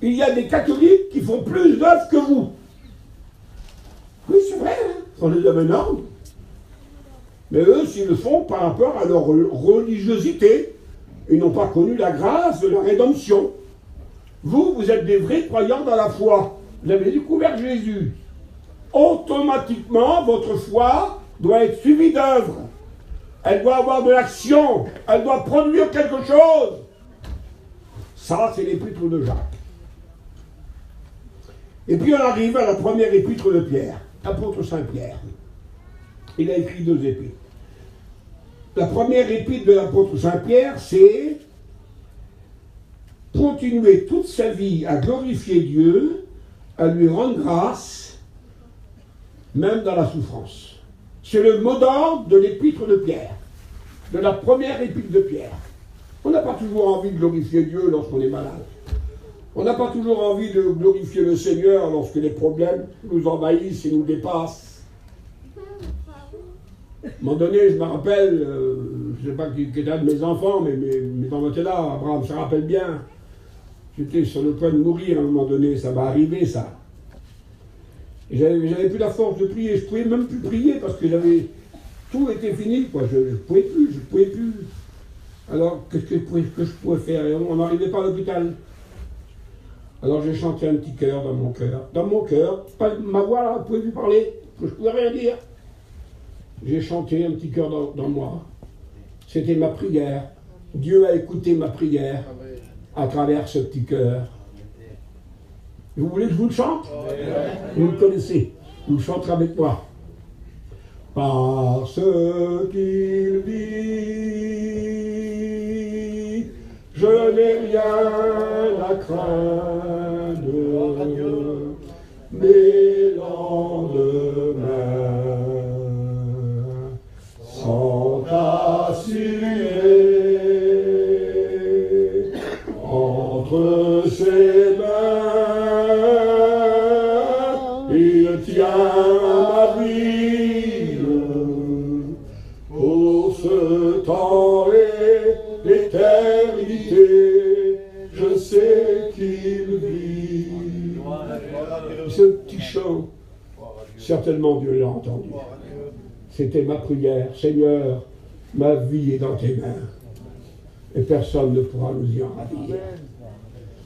Il y a des catholiques qui font plus d'œuvres que vous. Oui, c'est vrai, hein, ils font des œuvres énormes. Mais eux, s'ils le font par rapport à leur religiosité, ils n'ont pas connu la grâce de la rédemption. Vous, vous êtes des vrais croyants dans la foi. Vous avez découvert Jésus. Automatiquement, votre foi doit être suivie d'œuvres. Elle doit avoir de l'action. Elle doit produire quelque chose. Ça, c'est l'épître de Jacques. Et puis on arrive à la première épître de Pierre, l'apôtre Saint-Pierre. Il a écrit 2 épîtres. La première épître de l'apôtre Saint-Pierre, c'est continuer toute sa vie à glorifier Dieu, à lui rendre grâce, même dans la souffrance. C'est le mot d'ordre de l'épître de Pierre, de la première épître de Pierre. On n'a pas toujours envie de glorifier Dieu lorsqu'on est malade. On n'a pas toujours envie de glorifier le Seigneur lorsque les problèmes nous envahissent et nous dépassent. À un moment donné, je me rappelle, je ne sais pas qui était un de mes enfants, mais mes enfants étaient là, Abraham se rappelle bien. J'étais sur le point de mourir à un moment donné, ça va arriver ça. Et j'avais plus la force de prier, je ne pouvais même plus prier parce que tout était fini, quoi. Je ne pouvais plus. Alors, qu'est-ce que je pouvais faire? Et on n'arrivait pas à l'hôpital. Alors j'ai chanté un petit chœur dans mon cœur. Dans mon cœur, ma voix là, vous pouvez plus parler, je ne pouvais rien dire. J'ai chanté un petit chœur dans moi. C'était ma prière. Dieu a écouté ma prière à travers ce petit chœur. Vous voulez que je vous le chante? Vous le connaissez. Vous le chanterez avec moi. Parce qu'il vit, je n'ai rien à craindre, mes lendemains sont assurés entre ses mains, il tient ma vie pour ce temps et l'éternité, je sais qu'il vit. Ce petit chant, certainement Dieu l'a entendu. C'était ma prière. Seigneur, ma vie est dans tes mains. Et personne ne pourra nous y en ravir.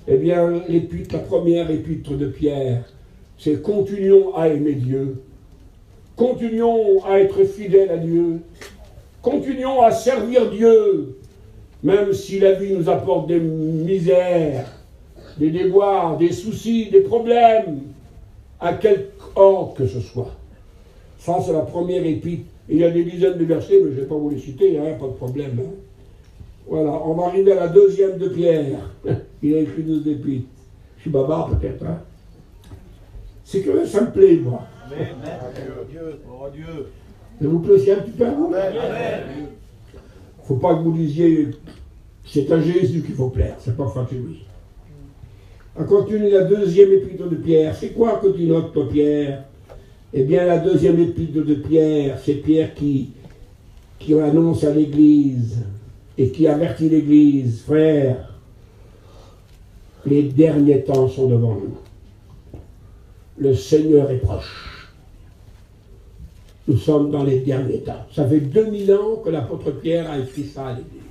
Eh bien, la première épître de Pierre, c'est continuons à aimer Dieu. Continuons à être fidèles à Dieu. Continuons à servir Dieu. même si la vie nous apporte des misères, des déboires, des soucis, des problèmes, à quelque ordre que ce soit. Ça, c'est la première épître. Il y a des dizaines de versets, mais je ne vais pas vous les citer, hein, pas de problème. Hein. Voilà, on va arriver à la deuxième de Pierre. Il a écrit 2 épîtres. Je suis bavard peut-être. Hein. C'est que ça me plaît, moi. Amen. Dieu. Ça vous plaît aussi un petit peu à vous? Il ne faut pas que vous disiez, c'est à Jésus qu'il faut plaire, c'est pas lui. On continue la deuxième épître de Pierre. C'est quoi que tu notes, toi, Pierre? Eh bien, la deuxième épître de Pierre, c'est Pierre qui annonce à l'Église et qui avertit l'Église, frère, les derniers temps sont devant nous. Le Seigneur est proche. Nous sommes dans les derniers temps. Ça fait 2000 ans que l'apôtre Pierre a écrit ça à l'Église.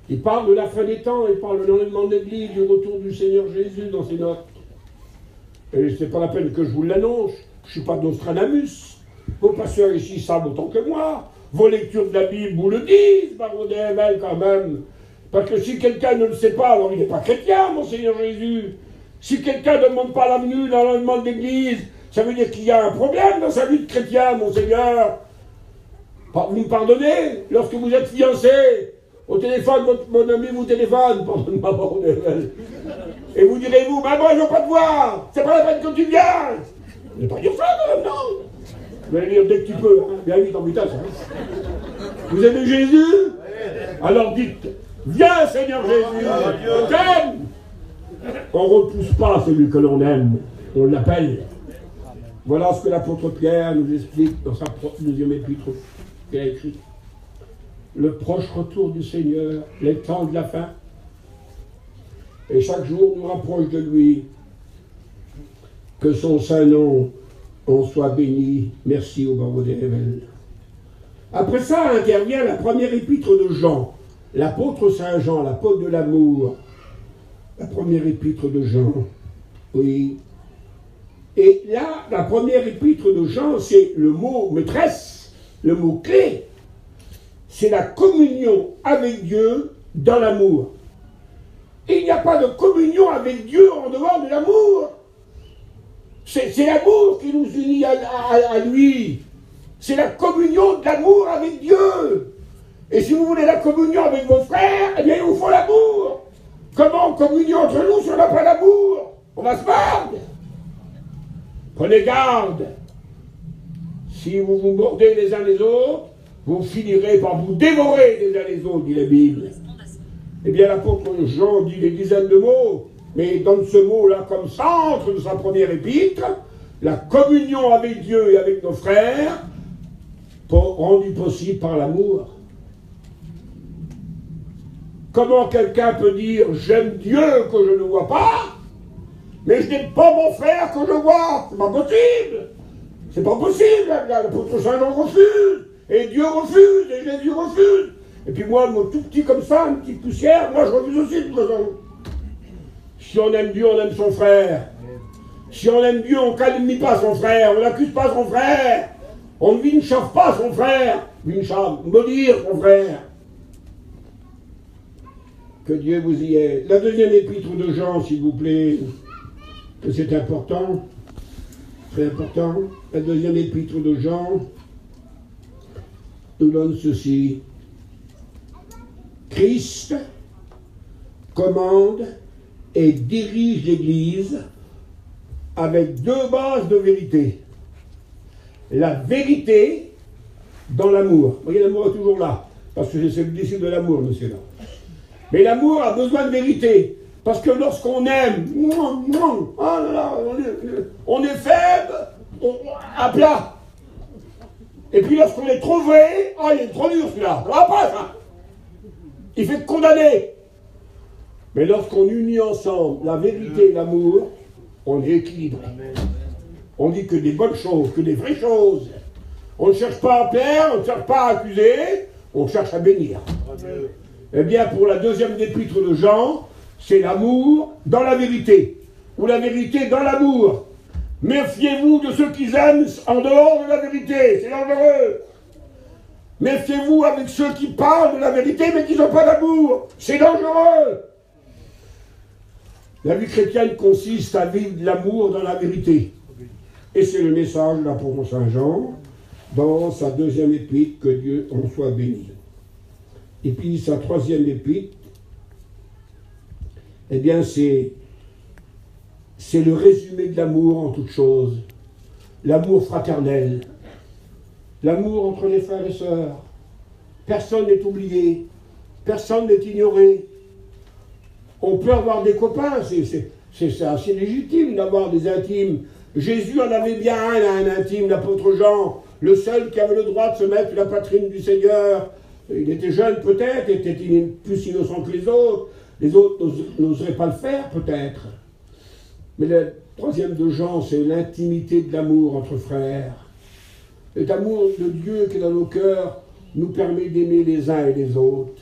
Il parle de la fin des temps, il parle de l'enlèvement de l'Église, du retour du Seigneur Jésus dans ses notes. Et ce n'est pas la peine que je vous l'annonce, je ne suis pas Nostradamus. Vos pasteurs ici savent autant que moi. Vos lectures de la Bible vous le disent, baron des Hével quand même. Parce que si quelqu'un ne le sait pas, alors il n'est pas chrétien, mon Seigneur Jésus. Si quelqu'un ne demande pas la venue dans l'enlèvement de l'Église, ça veut dire qu'il y a un problème dans sa vie de chrétien, mon Seigneur. Vous me pardonnez, lorsque vous êtes fiancé, au téléphone, mon ami vous téléphone, pardonne-moi, baron des Hével. Et vous direz-vous, maman, je ne veux pas te voir, c'est pas la peine que tu viennes. Vous n'allez pas dire ça quand même, non? Vous allez dire dès que tu peux, hein. Bien vite en vitesse. Hein. Vous aimez Jésus? Alors dites, viens Seigneur Jésus, je t'aime. On ne repousse pas celui que l'on aime, on l'appelle. Voilà ce que l'apôtre Pierre nous explique dans sa deuxième épître qu'il a écrit. Le proche retour du Seigneur, les temps de la fin. Et chaque jour nous rapproche de lui. Que son saint nom en soit béni. Merci au baron des Hével. Après ça intervient la première épître de Jean. L'apôtre Saint Jean, l'apôtre de l'amour. La première épître de Jean. Oui. Et là, la première épître de Jean, c'est le mot maîtresse, le mot clé. C'est la communion avec Dieu dans l'amour. Et il n'y a pas de communion avec Dieu en dehors de l'amour. C'est l'amour qui nous unit à lui. C'est la communion de l'amour avec Dieu. Et si vous voulez la communion avec vos frères, eh bien il vous faut l'amour. Comment communier entre nous si on n'a pas l'amour? On va se perdre. Prenez garde. Si vous vous mordez les uns les autres, vous finirez par vous dévorer les uns les autres, dit la Bible. Eh bien l'apôtre Jean dit des dizaines de mots, mais il donne ce mot-là comme centre de sa première épître, la communion avec Dieu et avec nos frères, rendue possible par l'amour. Comment quelqu'un peut dire « j'aime Dieu que je ne vois pas, mais je n'aime pas mon frère que je vois ». C'est pas possible. C'est pas possible. L'apôtre Saint Jean refuse, et Dieu refuse, et Jésus refuse. Et puis moi, mon tout petit comme ça, une petite poussière, moi je refuse aussi de toute façon. Si on aime Dieu, on aime son frère. Si on aime Dieu, on ne calomnie pas son frère, on n'accuse pas son frère. On ne vinchave pas son frère. Vinchave, maudire son frère. Que Dieu vous y aide. La deuxième épître de Jean, s'il vous plaît, que c'est important, très important. La deuxième épître de Jean nous donne ceci. Christ commande et dirige l'Église avec 2 bases de vérité. La vérité dans l'amour. Vous voyez, l'amour est toujours là, parce que c'est le disciple de l'amour, monsieur là. Mais l'amour a besoin de vérité, parce que lorsqu'on aime, on est faible, à plat. Et puis lorsqu'on est trop vrai, il est trop dur celui-là, ça va pas ça. Il fait condamner. Mais lorsqu'on unit ensemble la vérité et l'amour, on est équilibré. On dit que des bonnes choses, que des vraies choses. On ne cherche pas à plaire, on ne cherche pas à accuser, on cherche à bénir. Eh bien, pour la deuxième épître de Jean, c'est l'amour dans la vérité, ou la vérité dans l'amour. Méfiez-vous de ceux qui aiment en dehors de la vérité, c'est dangereux. Méfiez-vous avec ceux qui parlent de la vérité mais qui n'ont pas d'amour. C'est dangereux. La vie chrétienne consiste à vivre de l'amour dans la vérité. Et c'est le message de l'apôtre Saint Jean dans sa deuxième épître, que Dieu en soit béni. Et puis sa troisième épître, eh bien c'est le résumé de l'amour en toutes choses. L'amour fraternel, l'amour entre les frères et sœurs. Personne n'est oublié, personne n'est ignoré. On peut avoir des copains, c'est assez légitime d'avoir des intimes. Jésus en avait bien un intime, l'apôtre Jean, le seul qui avait le droit de se mettre sur la poitrine du Seigneur. Il était jeune peut-être, était plus innocent que les autres n'oseraient pas le faire peut-être. Mais le troisième de Jean, c'est l'intimité de l'amour entre frères. Cet amour de Dieu qui est dans nos cœurs nous permet d'aimer les uns et les autres.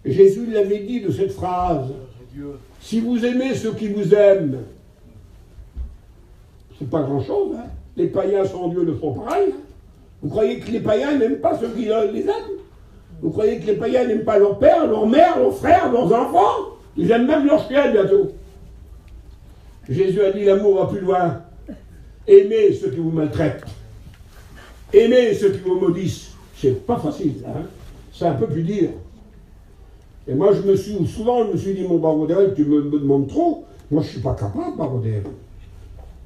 Et Jésus l'avait dit de cette phrase, si vous aimez ceux qui vous aiment, c'est pas grand-chose, hein. Les païens sans Dieu le font pareil. Hein. Vous croyez que les païens n'aiment pas ceux qui les aiment? Vous croyez que les païens n'aiment pas leur père, leur mère, leurs frères, leurs enfants? Ils aiment même leurs chiens bientôt. Jésus a dit l'amour va plus loin. Aimez ceux qui vous maltraitent. Aimez ceux qui vous maudissent. C'est pas facile, hein. C'est un peu plus dur. Et moi, souvent, je me suis dit, mon Barodel, tu me demandes trop. Moi, je ne suis pas capable, Barodel.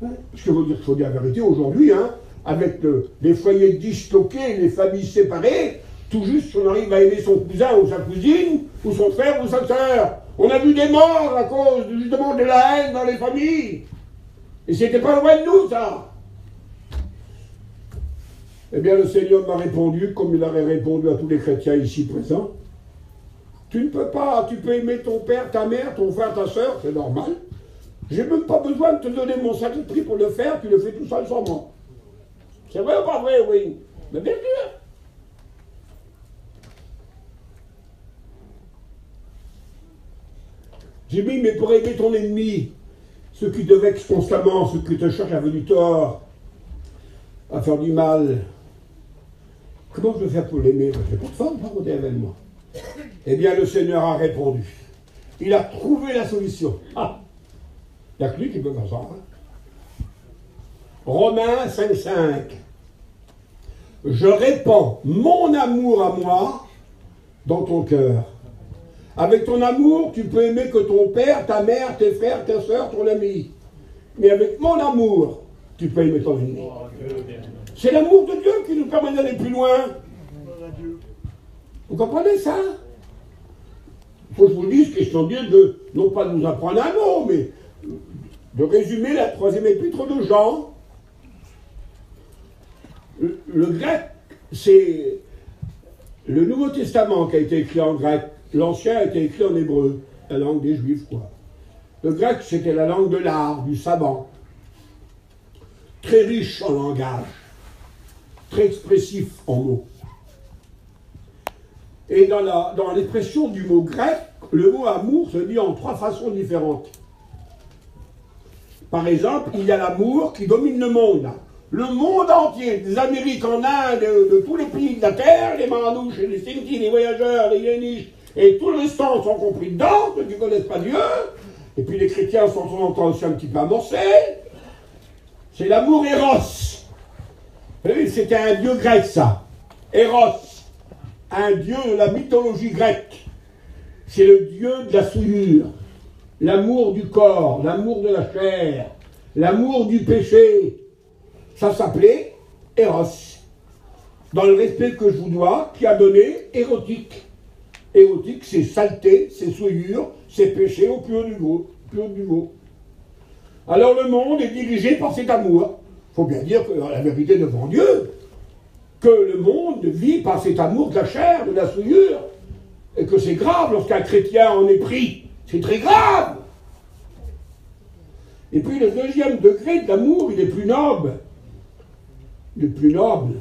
Hein? Parce que il faut dire la vérité, aujourd'hui, hein, avec les foyers disloqués, les familles séparées, tout juste, on arrive à aimer son cousin ou sa cousine, ou son frère ou sa sœur. On a vu des morts à cause, justement, de la haine dans les familles. Et c'était pas loin de nous, ça. Eh bien, le Seigneur m'a répondu, comme il aurait répondu à tous les chrétiens ici présents. Tu ne peux pas, tu peux aimer ton père, ta mère, ton frère, ta sœur, c'est normal. J'ai même pas besoin de te donner mon sacré prix pour le faire, tu le fais tout seul sans moi. C'est vrai ou pas vrai, oui? Mais bien sûr. J'ai dit, mais pour aimer ton ennemi, ceux qui te vexent constamment, ceux qui te cherchent à faire du tort, à faire du mal, comment je vais faire pour l'aimer? Je n'ai pas de forme pour côté avec moi. Eh bien, le Seigneur a répondu. Il a trouvé la solution. Ah, il n'y a que lui qui peut faire ça. Hein. Romains 5,5. Je répands mon amour à moi dans ton cœur. Avec ton amour, tu peux aimer que ton père, ta mère, tes frères, ta soeur, ton ami. Mais avec mon amour, tu peux aimer ton ennemi. C'est l'amour de Dieu qui nous permet d'aller plus loin. Vous comprenez ça? Il faut que je vous dise, question de Dieu, de non pas de nous apprendre un mot, mais de résumer la troisième épître de Jean. Le grec, c'est le Nouveau Testament qui a été écrit en grec. L'Ancien a été écrit en hébreu, la langue des Juifs, quoi. Le grec, c'était la langue de l'art, du savant. Très riche en langage, très expressif en mots. Et dans l'expression du mot grec, le mot amour se dit en trois façons différentes. Par exemple, il y a l'amour qui domine le monde. Le monde entier, des Amériques en Inde, de tous les pays de la Terre, les Manouches, les Sinti, les voyageurs, les Yéniches, et tous les restants sont compris dedans, ceux qui ne connaissent pas Dieu, et puis les chrétiens sont de temps en temps aussi un petit peu amorcés. C'est l'amour Eros. Oui, c'était un dieu grec, ça. Eros, un dieu de la mythologie grecque. C'est le dieu de la souillure, l'amour du corps, l'amour de la chair, l'amour du péché. Ça s'appelait Eros. Dans le respect que je vous dois, qui a donné érotique. Érotique, c'est saleté, c'est souillure, c'est péché au plus haut du niveau. Alors le monde est dirigé par cet amour. Il faut bien dire que la vérité devant Dieu, que le monde vit par cet amour de la chair, de la souillure, et que c'est grave lorsqu'un chrétien en est pris. C'est très grave. Et puis le deuxième degré de l'amour, il est plus noble. Le plus noble,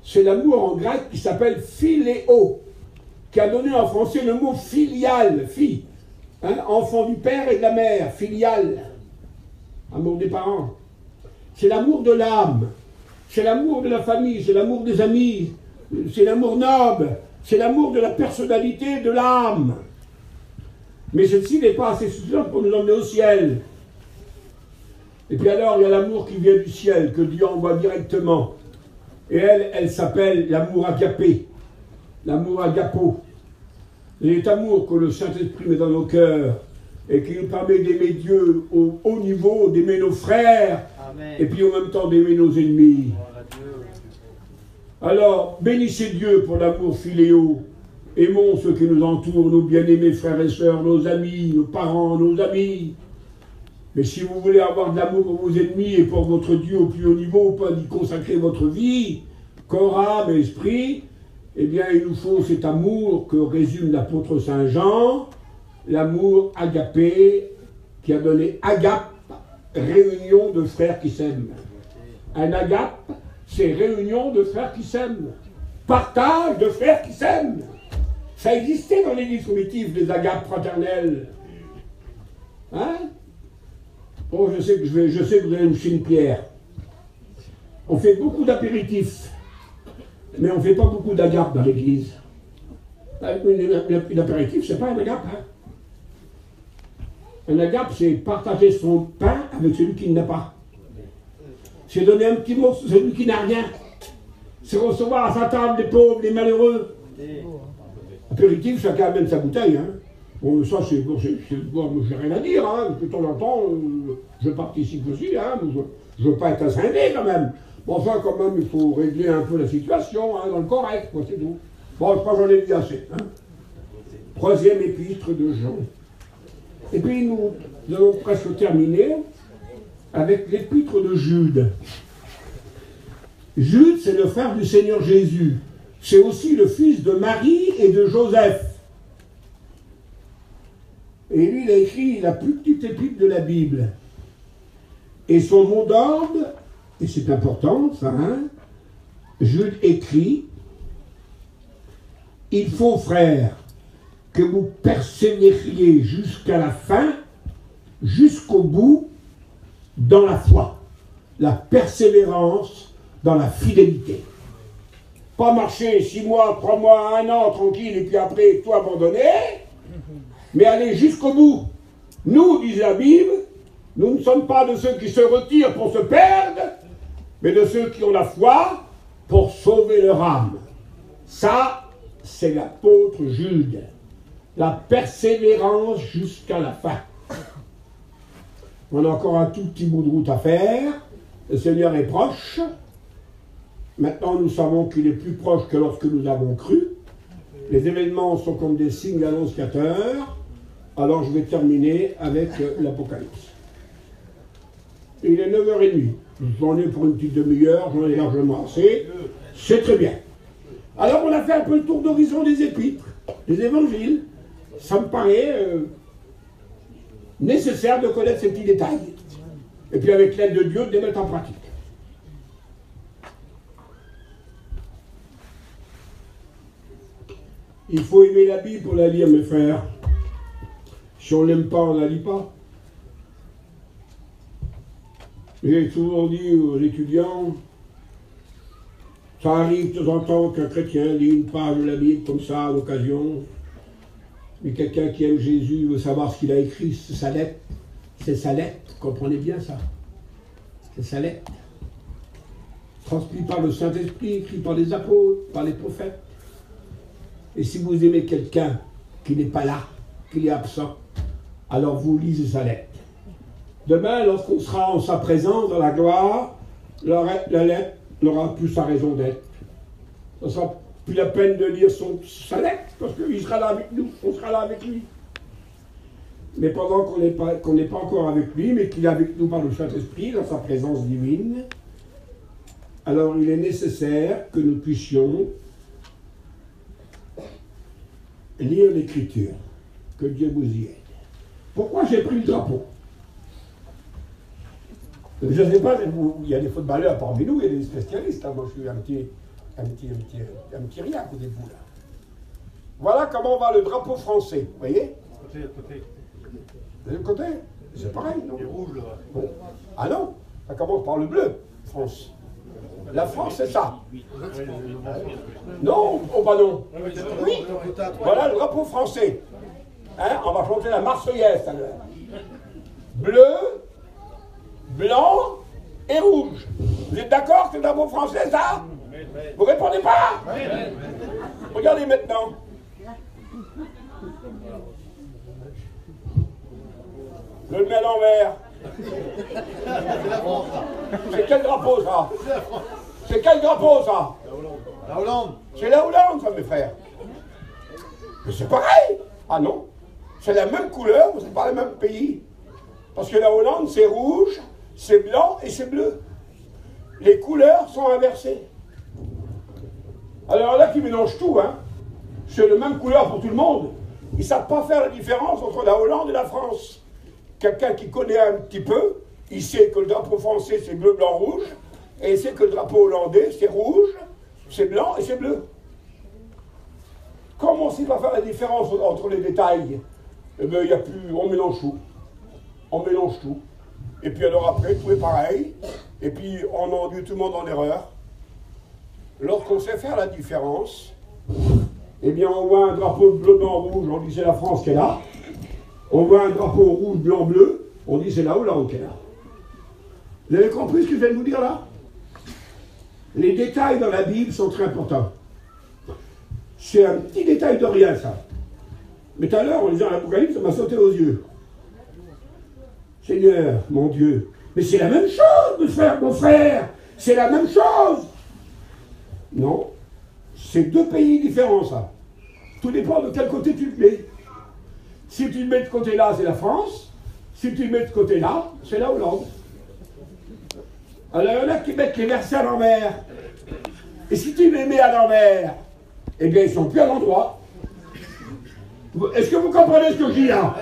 c'est l'amour en grec qui s'appelle philéo, qui a donné en français le mot filial, fille, hein, enfant du père et de la mère, filial, amour des parents. C'est l'amour de l'âme, c'est l'amour de la famille, c'est l'amour des amis, C'est l'amour noble, c'est l'amour de la personnalité, de l'âme. Mais celle-ci n'est pas assez suffisante pour nous emmener au ciel. Et puis alors, il y a l'amour qui vient du ciel, que Dieu envoie directement. Et elle s'appelle l'amour agapé, l'amour agapo. C'est cet amour que le Saint-Esprit met dans nos cœurs et qui nous permet d'aimer Dieu au haut niveau, d'aimer nos frères, Amen. Et puis en même temps d'aimer nos ennemis. Alors, bénissez Dieu pour l'amour filéo. Aimons ceux qui nous entourent, nos bien-aimés frères et sœurs, nos amis, nos parents, nos amis. Mais si vous voulez avoir de l'amour pour vos ennemis et pour votre Dieu au plus haut niveau, pas d'y consacrer votre vie, corps, âme et esprit, eh bien il nous faut cet amour que résume l'apôtre Saint Jean, l'amour agapé, qui a donné agape, réunion de frères qui s'aiment. Un agape, c'est réunion de frères qui s'aiment. Partage de frères qui s'aiment. Ça existait dans l'Église primitive, des agapes fraternelles. Hein? Oh, je sais que vous allez me jeter une pierre. On fait beaucoup d'apéritifs, mais on ne fait pas beaucoup d'agapes dans l'église. Une apéritif, c'est pas un agape. Hein? Un agape, c'est partager son pain avec celui qui n'a pas. C'est donner un petit mot à celui qui n'a rien. C'est recevoir à sa table des pauvres, des malheureux. Apéritif, chacun amène sa bouteille. Hein? Bon, ça, moi, j'ai rien à dire, hein. De temps en temps, je participe aussi, hein. Je ne veux pas être ascendé quand même. Bon, enfin, quand même, il faut régler un peu la situation, hein, dans le correct, quoi, c'est tout. Bon, je crois que j'en ai dit assez. Hein. Troisième épître de Jean. Et puis, nous allons presque terminer avec l'épître de Jude. Jude, c'est le frère du Seigneur Jésus. C'est aussi le fils de Marie et de Joseph. Et lui, il a écrit la plus petite épître de la Bible. Et son mot d'ordre, et c'est important, ça, hein, Jude écrit, « Il faut, frères, que vous persévériez jusqu'à la fin, jusqu'au bout, dans la foi. » La persévérance dans la fidélité. Pas marcher 6 mois, 3 mois, 1 an, tranquille, et puis après, tout abandonner. Mais aller jusqu'au bout. Nous, dit la Bible, nous ne sommes pas de ceux qui se retirent pour se perdre, mais de ceux qui ont la foi pour sauver leur âme. Ça, c'est l'apôtre Jude. La persévérance jusqu'à la fin. On a encore un tout petit bout de route à faire. Le Seigneur est proche. Maintenant, nous savons qu'il est plus proche que lorsque nous avons cru. Les événements sont comme des signes annonciateurs. Alors je vais terminer avec l'Apocalypse. Il est 9h30. J'en ai pour une petite demi-heure, j'en ai largement assez. C'est très bien. Alors on a fait un peu le tour d'horizon des épîtres, des évangiles. Ça me paraît nécessaire de connaître ces petits détails. Et puis avec l'aide de Dieu, de les mettre en pratique. Il faut aimer la Bible pour la lire, mes frères. Si on ne l'aime pas, on ne la lit pas. J'ai souvent dit aux étudiants, ça arrive de temps en temps qu'un chrétien lit une page de la Bible comme ça, à l'occasion. Mais quelqu'un qui aime Jésus veut savoir ce qu'il a écrit, c'est sa lettre. C'est sa lettre, comprenez bien ça. C'est sa lettre. Transmis par le Saint-Esprit, écrit par les apôtres, par les prophètes. Et si vous aimez quelqu'un qui n'est pas là, qui est absent, alors vous lisez sa lettre. Demain, lorsqu'on sera en sa présence, dans la gloire, la lettre n'aura plus sa raison d'être. Ça ne sera plus la peine de lire sa lettre, parce qu'il sera là avec nous, on sera là avec lui. Mais pendant qu'on n'est pas encore avec lui, mais qu'il est avec nous par le Saint-Esprit, dans sa présence divine, alors il est nécessaire que nous puissions lire l'Écriture. Que Dieu vous y aide. Pourquoi j'ai pris le drapeau? Je ne sais pas, il y a des footballeurs parmi nous, il y a des spécialistes. Hein. Moi, je suis un petit rien à côté de vous, là. Voilà comment va le drapeau français, vous voyez? Côté, côté. De l'autre côté, c'est pareil, non? Il est rouge, là. Bon. Ah non, ça commence par le bleu, France. La France, c'est ça. Non, oh bah non. Oui. Voilà le drapeau français. Hein, on va chanter la Marseillaise à l'heure. Bleu, blanc et rouge. Vous êtes d'accord que le drapeau français, ça? Vous répondez pas? Regardez maintenant. Je le mets à l'envers. C'est quel drapeau, ça? C'est quel drapeau, ça? La Hollande. C'est la Hollande, ça, mes frères. Mais c'est pareil. Ah non. C'est la même couleur, mais c'est pas le même pays. Parce que la Hollande, c'est rouge, c'est blanc et c'est bleu. Les couleurs sont inversées. Alors là, qui mélangent tout, hein. C'est la même couleur pour tout le monde. Ils ne savent pas faire la différence entre la Hollande et la France. Quelqu'un qui connaît un petit peu, il sait que le drapeau français, c'est bleu, blanc, rouge. Et il sait que le drapeau hollandais, c'est rouge, c'est blanc et c'est bleu. Comment on ne sait pas faire la différence entre les détails? Eh bien, il n'y a plus, on mélange tout. On mélange tout. Et puis alors après, tout est pareil. Et puis on enduit tout le monde en erreur. Lorsqu'on sait faire la différence, eh bien on voit un drapeau bleu, blanc, rouge, on dit c'est la France qui est là. On voit un drapeau rouge, blanc, bleu, on dit c'est la Hollande qui est là. Vous avez compris ce que je viens de vous dire là? Les détails dans la Bible sont très importants. C'est un petit détail de rien, ça. Mais tout à l'heure, en lisant l'Apocalypse, ça m'a sauté aux yeux. Seigneur, mon Dieu, mais c'est la même chose, mon frère, c'est la même chose. Non, c'est deux pays différents, ça. Tout dépend de quel côté tu le mets. Si tu le mets de côté-là, c'est la France. Si tu le mets de côté-là, c'est la Hollande. Alors, il y en a qui mettent les versets à l'envers. Et si tu les mets à l'envers, eh bien, ils ne sont plus à l'endroit. Est-ce que vous comprenez ce que je dis là?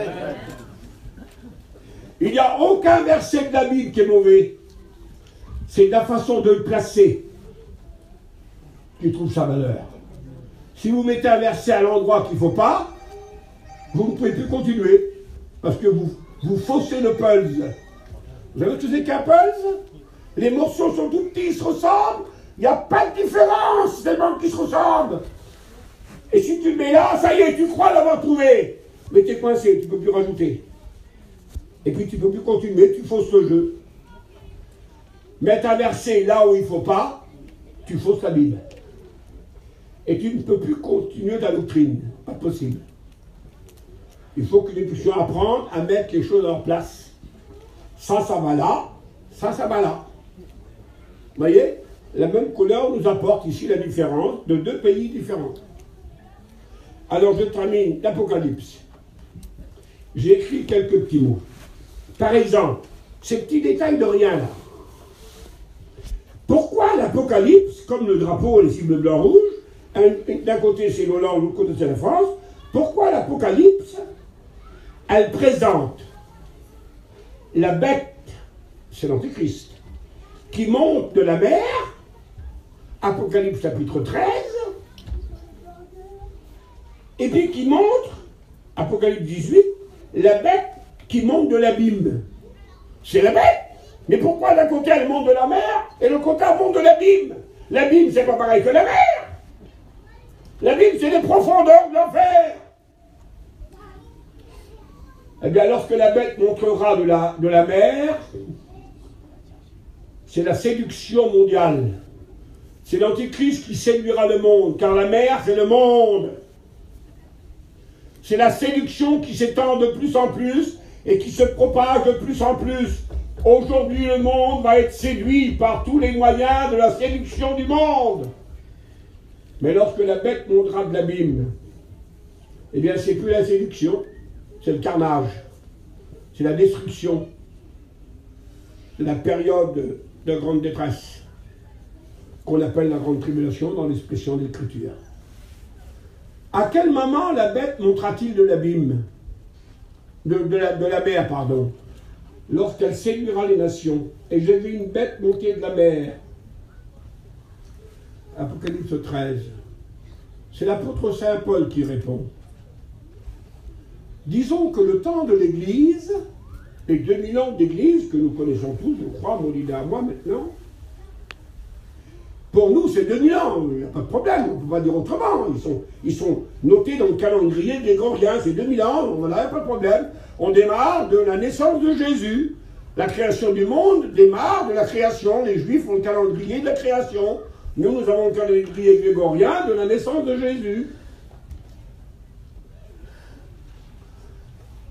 Il n'y a aucun verset de la Bible qui est mauvais. C'est la façon de le placer qui trouve sa valeur. Si vous mettez un verset à l'endroit qu'il ne faut pas, vous ne pouvez plus continuer. Parce que vous faussez le pulse. Vous savez ce que c'est qu'un pulse? Les morceaux sont tout petits, ils se ressemblent. Il n'y a pas de différence tellement qu'ils se ressemblent. Et si tu le mets là, ça y est, tu crois l'avoir trouvé. Mais tu es coincé, tu ne peux plus rajouter. Et puis tu ne peux plus continuer, tu fausses le jeu. Mettre un verset là où il ne faut pas, tu fausses la Bible. Et tu ne peux plus continuer ta doctrine. Pas possible. Il faut que nous puissions apprendre à mettre les choses en leur place. Ça va là. Ça va là. Vous voyez? La même couleur nous apporte ici la différence de deux pays différents. Alors je termine l'Apocalypse. J'ai écrit quelques petits mots. Par exemple, ces petits détails de rien là. Pourquoi l'Apocalypse, comme le drapeau et les cibles blanc-rouge, d'un côté c'est l'Hollande, de l'autre côté c'est la France, pourquoi l'Apocalypse, elle présente la bête, c'est l'Antéchrist, qui monte de la mer, Apocalypse chapitre 13, et puis qui montre, Apocalypse 18, la bête qui monte de l'abîme. C'est la bête. Mais pourquoi d'un côté elle monte de la mer et de l'autre côté elle monte de l'abîme? L'abîme, c'est pas pareil que la mer. L'abîme, c'est les profondeurs de l'enfer. Eh bien, lorsque la bête montrera de la mer, c'est la séduction mondiale. C'est l'Antéchrist qui séduira le monde, car la mer, c'est le monde. C'est la séduction qui s'étend de plus en plus et qui se propage de plus en plus. Aujourd'hui, le monde va être séduit par tous les moyens de la séduction du monde. Mais lorsque la bête montera de l'abîme, eh bien, c'est plus la séduction, c'est le carnage, c'est la destruction, c'est la période de grande détresse, qu'on appelle la grande tribulation dans l'expression de l'Écriture. À quel moment la bête montera-t-il de l'abîme, de la mer, pardon, lorsqu'elle séduira les nations? Et j'ai vu une bête monter de la mer. Apocalypse 13. C'est l'apôtre Saint Paul qui répond. Disons que le temps de l'Église, les 2000 ans d'Église, que nous connaissons tous, je crois, mon idée à moi maintenant, Pour nous, c'est 2000 ans, il n'y a pas de problème, on ne peut pas dire autrement. Ils sont notés dans le calendrier grégorien, c'est 2000 ans, voilà, il n'y a pas de problème. On démarre de la naissance de Jésus. La création du monde démarre de la création. Les Juifs ont le calendrier de la création. Nous, nous avons le calendrier grégorien de la naissance de Jésus.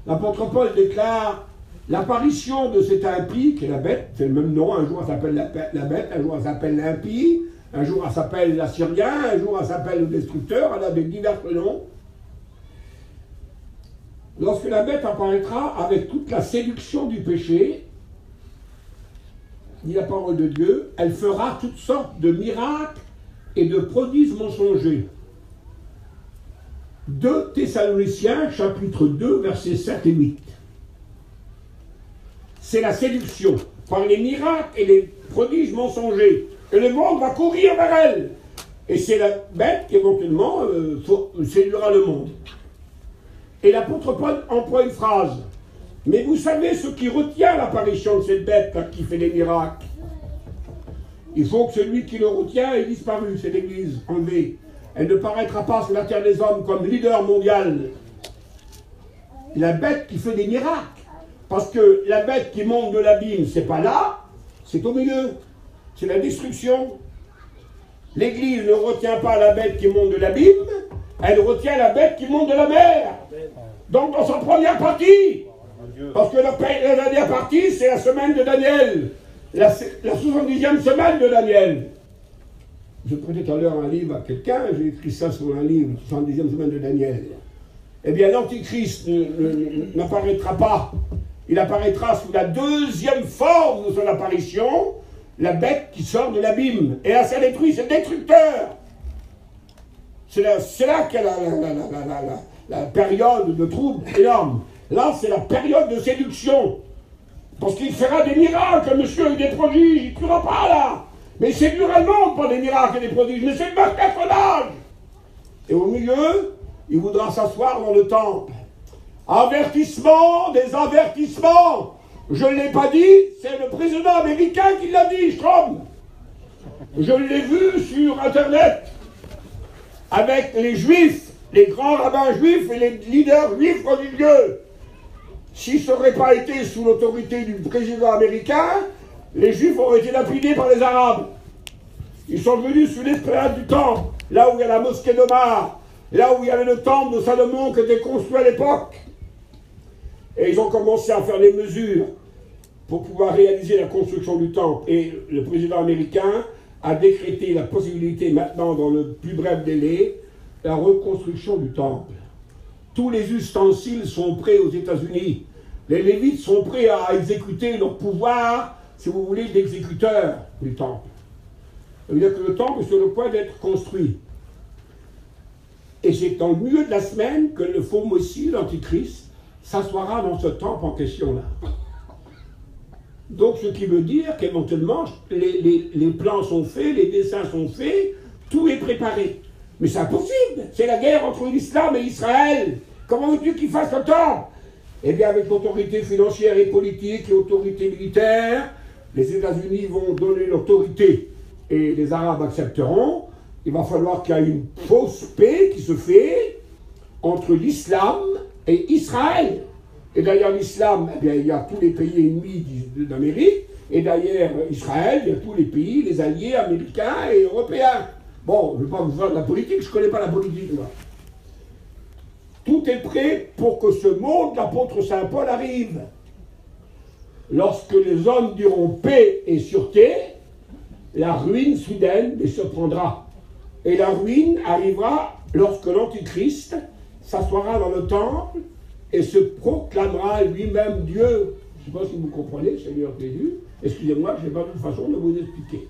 L'apôtre Paul déclare l'apparition de cet impie, qui est la bête, c'est le même nom, un jour elle s'appelle la bête, un jour elle s'appelle l'impie, un jour elle s'appelle l'Assyrien, un jour elle s'appelle le destructeur, elle a des divers noms. Lorsque la bête apparaîtra avec toute la séduction du péché, dit la parole de Dieu, elle fera toutes sortes de miracles et de prodiges mensongers. 2 Thessaloniciens, chapitre 2, versets 7 et 8. C'est la séduction, par les miracles et les prodiges mensongers. Et le monde va courir vers elle. Et c'est la bête qui éventuellement séduira le monde. Et l'apôtre Paul emploie une phrase. Mais vous savez ce qui retient l'apparition de cette bête qui fait des miracles. Il faut que celui qui le retient ait disparu, c'est l'Église, enlevée. Elle ne paraîtra pas sur la terre des hommes comme leader mondial. La bête qui fait des miracles. Parce que la bête qui monte de l'abîme, c'est pas là, c'est au milieu. C'est la destruction. L'Église ne retient pas la bête qui monte de l'abîme, elle retient la bête qui monte de la mer. Donc dans sa première partie, parce que la dernière partie, c'est la semaine de Daniel, la 70e semaine de Daniel. Je prêtais tout à l'heure un livre à quelqu'un, j'ai écrit ça sur un livre, 70e semaine de Daniel. Eh bien, l'Antichrist n'apparaîtra pas. Il apparaîtra sous la deuxième forme de son apparition, la bête qui sort de l'abîme. Et là, ça détruit, c'est destructeur. C'est là qu'il y a la période de trouble énorme. Là, c'est la période de séduction. Parce qu'il fera des miracles, monsieur, et des prodiges. Il ne tuera pas, là. Mais il séduira le monde par des miracles et des prodiges. Mais c'est le même personnage. Et au milieu, il voudra s'asseoir dans le temple. Avertissement des avertissements. Je ne l'ai pas dit, c'est le président américain qui l'a dit, Trump. Je l'ai vu sur Internet avec les juifs, les grands rabbins juifs et les leaders juifs religieux. Si ça n'aurait pas été sous l'autorité du président américain, les juifs auraient été lapidés par les arabes. Ils sont venus sur l'esplanade du temple, là où il y a la mosquée d'Omar, là où il y avait le temple de Salomon qui était construit à l'époque. Et ils ont commencé à faire des mesures pour pouvoir réaliser la construction du temple. Et le président américain a décrété la possibilité maintenant, dans le plus bref délai, la reconstruction du temple. Tous les ustensiles sont prêts aux États-Unis. Les Lévites sont prêts à exécuter leur pouvoir, si vous voulez, d'exécuteur du temple. Ça veut dire que le temple est sur le point d'être construit. Et c'est dans le milieu de la semaine que le faux Messie, l'Antichrist, s'assoira dans ce temple en question-là. Donc, ce qui veut dire qu'éventuellement, les plans sont faits, les dessins sont faits, tout est préparé. Mais c'est impossible. C'est la guerre entre l'islam et Israël. Comment veux-tu qu'ils fassent le temple? Eh bien, avec l'autorité financière et politique, l'autorité militaire, les États-Unis vont donner l'autorité et les Arabes accepteront. Il va falloir qu'il y ait une fausse paix qui se fait entre l'islam et Israël. Et derrière l'islam, eh bien, il y a tous les pays ennemis d'Amérique, et derrière Israël, il y a tous les pays, les alliés américains et européens. Bon, je ne vais pas vous faire de la politique, je ne connais pas la politique, moi. Tout est prêt pour que ce mot de l'apôtre Saint Paul arrive. Lorsque les hommes diront paix et sûreté, la ruine soudaine les surprendra. Et la ruine arrivera lorsque l'Antichrist s'assoira dans le temple et se proclamera lui-même Dieu. Je ne sais pas si vous comprenez, Seigneur Jésus. Excusez-moi, je n'ai pas de façon de vous expliquer.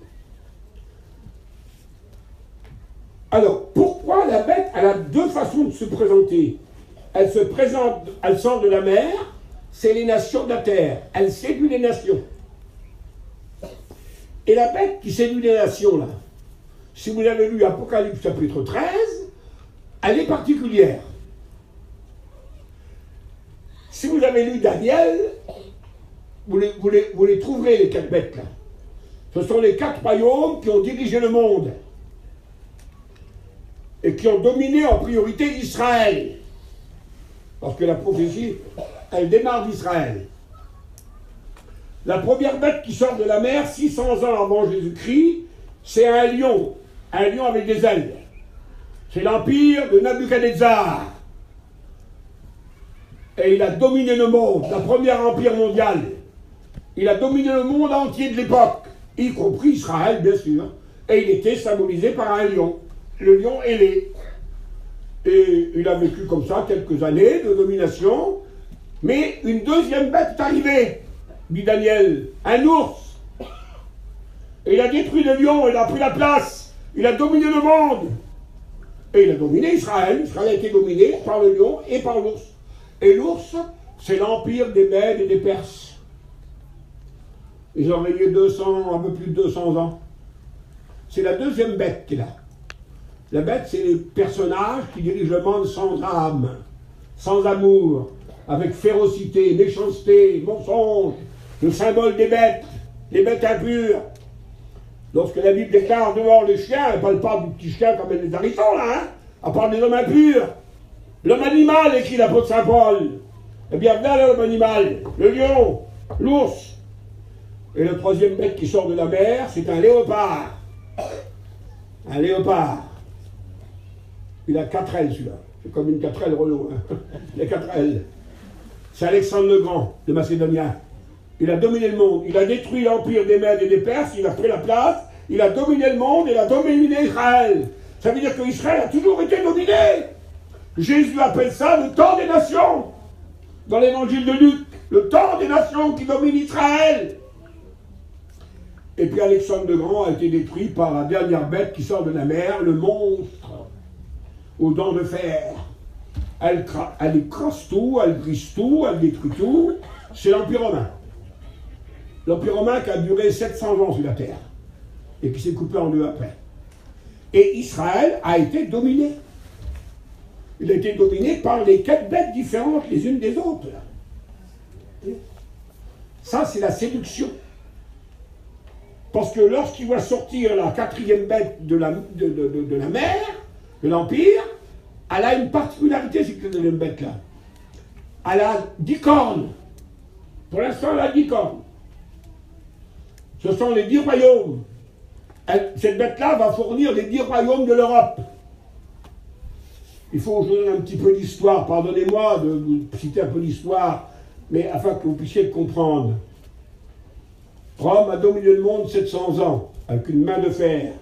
Alors, pourquoi la bête? Elle a deux façons de se présenter. Elle se présente, elle sort de la mer, c'est les nations de la terre. Elle séduit les nations. Et la bête qui séduit les nations, là, si vous avez lu Apocalypse chapitre 13, elle est particulière. Si vous avez lu Daniel, vous les trouverez, les quatre bêtes là. Ce sont les 4 royaumes qui ont dirigé le monde et qui ont dominé en priorité Israël. Parce que la prophétie, elle démarre d'Israël. La première bête qui sort de la mer, 600 ans avant Jésus-Christ, c'est un lion avec des ailes. C'est l'empire de Nabuchodonosor. Et il a dominé le monde, la première empire mondial. Il a dominé le monde entier de l'époque, y compris Israël, bien sûr. Et il était symbolisé par un lion, le lion ailé. Et il a vécu comme ça quelques années de domination. Mais une deuxième bête est arrivée, dit Daniel, un ours. Et il a détruit le lion, il a pris la place. Il a dominé le monde. Et il a dominé Israël. Israël a été dominé par le lion et par l'ours. Et l'ours, c'est l'empire des Mèdes et des Perses. Ils ont régné un peu plus de 200 ans. C'est la deuxième bête qui est là. La bête, c'est les personnages qui dirigent le monde sans âme, sans amour, avec férocité, méchanceté, mensonge, le symbole des bêtes, les bêtes impures. Lorsque la Bible déclare dehors les chiens, elle ne parle pas du petit chien comme les harissons, là, hein. Elle parle des hommes impurs. L'homme animal, écrit l'apôtre Saint Paul. Eh bien, voilà l'homme animal, le lion, l'ours. Et le troisième bête qui sort de la mer, c'est un léopard. Un léopard. Il a 4 ailes, celui-là. C'est comme une 4 ailes Renault. Hein. Il a 4 ailes. C'est Alexandre le Grand, le Macédonien. Il a dominé le monde. Il a détruit l'empire des Mèdes et des Perses. Il a pris la place. Il a dominé le monde. Il a dominé Israël. Ça veut dire qu'Israël a toujours été dominé. Jésus appelle ça le temps des nations. Dans l'évangile de Luc, le temps des nations qui domine Israël. Et puis Alexandre le Grand a été détruit par la dernière bête qui sort de la mer, le monstre, aux dents de fer. Elle écrase tout, elle brise tout, elle détruit tout. C'est l'Empire romain. L'Empire romain qui a duré 700 ans sur la terre et qui s'est coupé en 2 après. Et Israël a été dominé. Il a été dominé par les 4 bêtes différentes les unes des autres. Ça, c'est la séduction. Parce que lorsqu'il voit sortir la 4e bête de la mer, de l'Empire, elle a une particularité, cette 4e bête-là. Elle a 10 cornes. Pour l'instant, elle a 10 cornes. Ce sont les 10 royaumes. Cette bête-là va fournir les 10 royaumes de l'Europe. Il faut que je vous donne un petit peu d'histoire. Pardonnez-moi de vous citer un peu d'histoire, mais afin que vous puissiez le comprendre. Rome a dominé le monde 700 ans, avec une main de fer.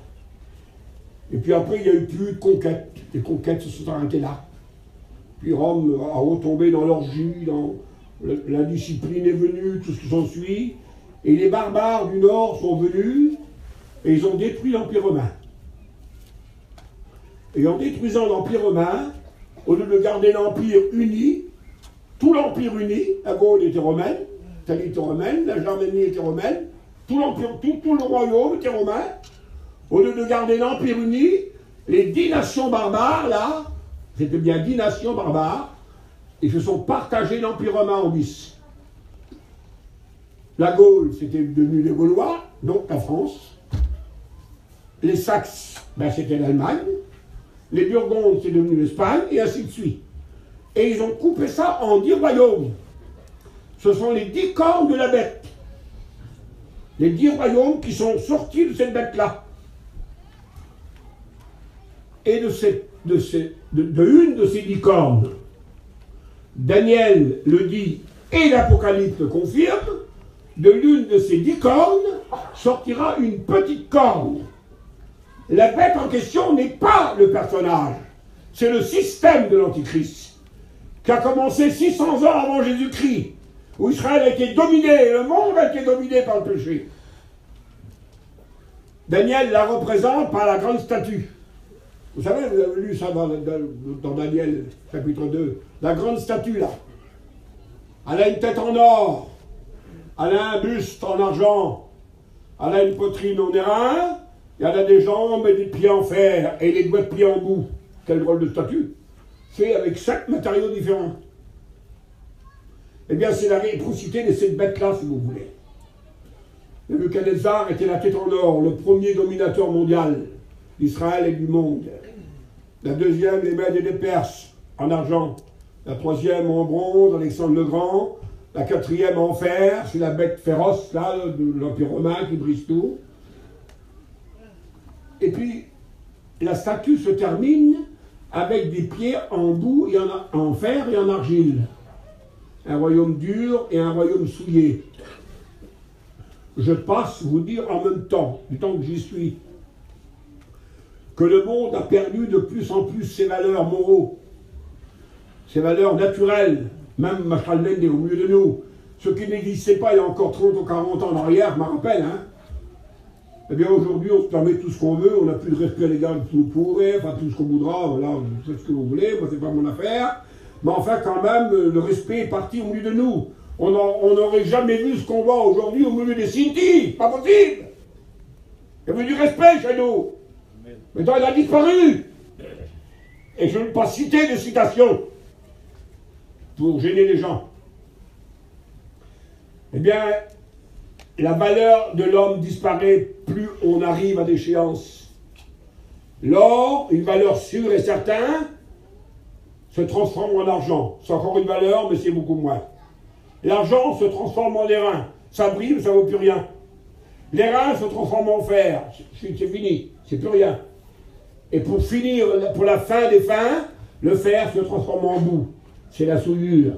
Et puis après, il n'y a eu plus de conquêtes. Les conquêtes se sont arrêtées là. Puis Rome a retombé dans l'orgie, dans l'indiscipline est venue, tout ce qui s'ensuit. Et les barbares du Nord sont venus, et ils ont détruit l'Empire romain. Et en détruisant l'Empire romain, au lieu de garder l'Empire uni, tout l'Empire uni, la Gaule était romaine, l'Italie était romaine, la Germanie était romaine, tout le royaume était romain. Au lieu de garder l'Empire uni, les 10 nations barbares, là, c'était bien 10 nations barbares, ils se sont partagés l'Empire romain en 10. La Gaule, c'était devenu les Gaulois, donc la France. Les Saxes, ben, c'était l'Allemagne. Les Burgondes, c'est devenu l'Espagne, et ainsi de suite. Et ils ont coupé ça en 10 royaumes. Ce sont les 10 cornes de la bête. Les 10 royaumes qui sont sortis de cette bête-là. Et une de ces 10 cornes, Daniel le dit et l'Apocalypse le confirme, de l'une de ces 10 cornes sortira une petite corne. La bête en question n'est pas le personnage, c'est le système de l'Antichrist, qui a commencé 600 ans avant Jésus-Christ, où Israël a été dominé, le monde a été dominé par le péché. Daniel la représente par la grande statue. Vous savez, vous avez lu ça dans Daniel, chapitre 2, la grande statue là. Elle a une tête en or, elle a un buste en argent, elle a une poitrine en airain, et elle a des jambes et des pieds en fer, et les doigts de pied en bout. Quel drôle de statue. Fait avec 5 matériaux différents. Eh bien, c'est la réciprocité de cette bête-là, si vous voulez. Nebuchadnezzar était la tête en or, le premier dominateur mondial d'Israël et du monde. La deuxième, les Mèdes et les Perses, en argent. La troisième, en bronze, Alexandre le Grand. La quatrième, en fer, c'est la bête féroce, là, de l'Empire romain qui brise tout. Et puis, la statue se termine avec des pieds en boue, et en fer et en argile. Un royaume dur et un royaume souillé. Je passe vous dire en même temps, du temps que j'y suis, que le monde a perdu de plus en plus ses valeurs moraux, ses valeurs naturelles. Même Machalmen est au milieu de nous. Ce qui n'existait pas il y a encore 30 ou 40 ans en arrière, je me rappelle, hein. Eh bien aujourd'hui, on se permet tout ce qu'on veut, on n'a plus de respect à l'égard de tout le pourrait, enfin tout ce qu'on voudra, voilà, vous faites ce que vous voulez, moi c'est pas mon affaire. Mais enfin quand même, le respect est parti au milieu de nous. On n'aurait jamais vu ce qu'on voit aujourd'hui au milieu des Sinti, pas possible. Il y avait du respect chez nous. Maintenant il a disparu. Et je ne vais pas citer de citations pour gêner les gens. Eh bien, la valeur de l'homme disparaît plus on arrive à l'échéance. L'or, une valeur sûre et certaine, se transforme en argent. C'est encore une valeur, mais c'est beaucoup moins. L'argent se transforme en airain. Ça brille, mais ça ne vaut plus rien. L'airain se transforme en fer. C'est fini, c'est plus rien. Et pour finir, pour la fin des fins, le fer se transforme en boue. C'est la souillure.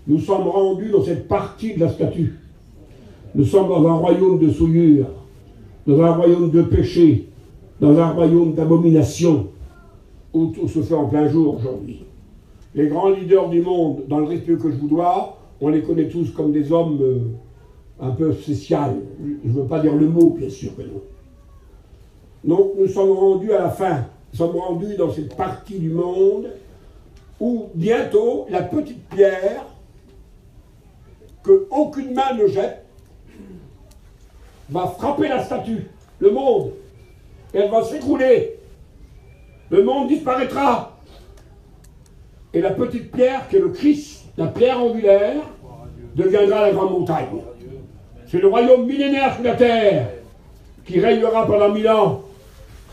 Nous sommes rendus dans cette partie de la statue. Nous sommes dans un royaume de souillure, dans un royaume de péché, dans un royaume d'abomination, où tout se fait en plein jour aujourd'hui. Les grands leaders du monde, dans le respect que je vous dois, on les connaît tous comme des hommes un peu spéciaux. Je ne veux pas dire le mot, bien sûr que non. Donc nous sommes rendus à la fin. Nous sommes rendus dans cette partie du monde où bientôt la petite pierre que aucune main ne jette va frapper la statue, le monde, et elle va s'écrouler. Le monde disparaîtra. Et la petite pierre, qui est le Christ, la pierre angulaire, deviendra la grande montagne. C'est le royaume millénaire sur la terre qui régnera pendant 1000 ans.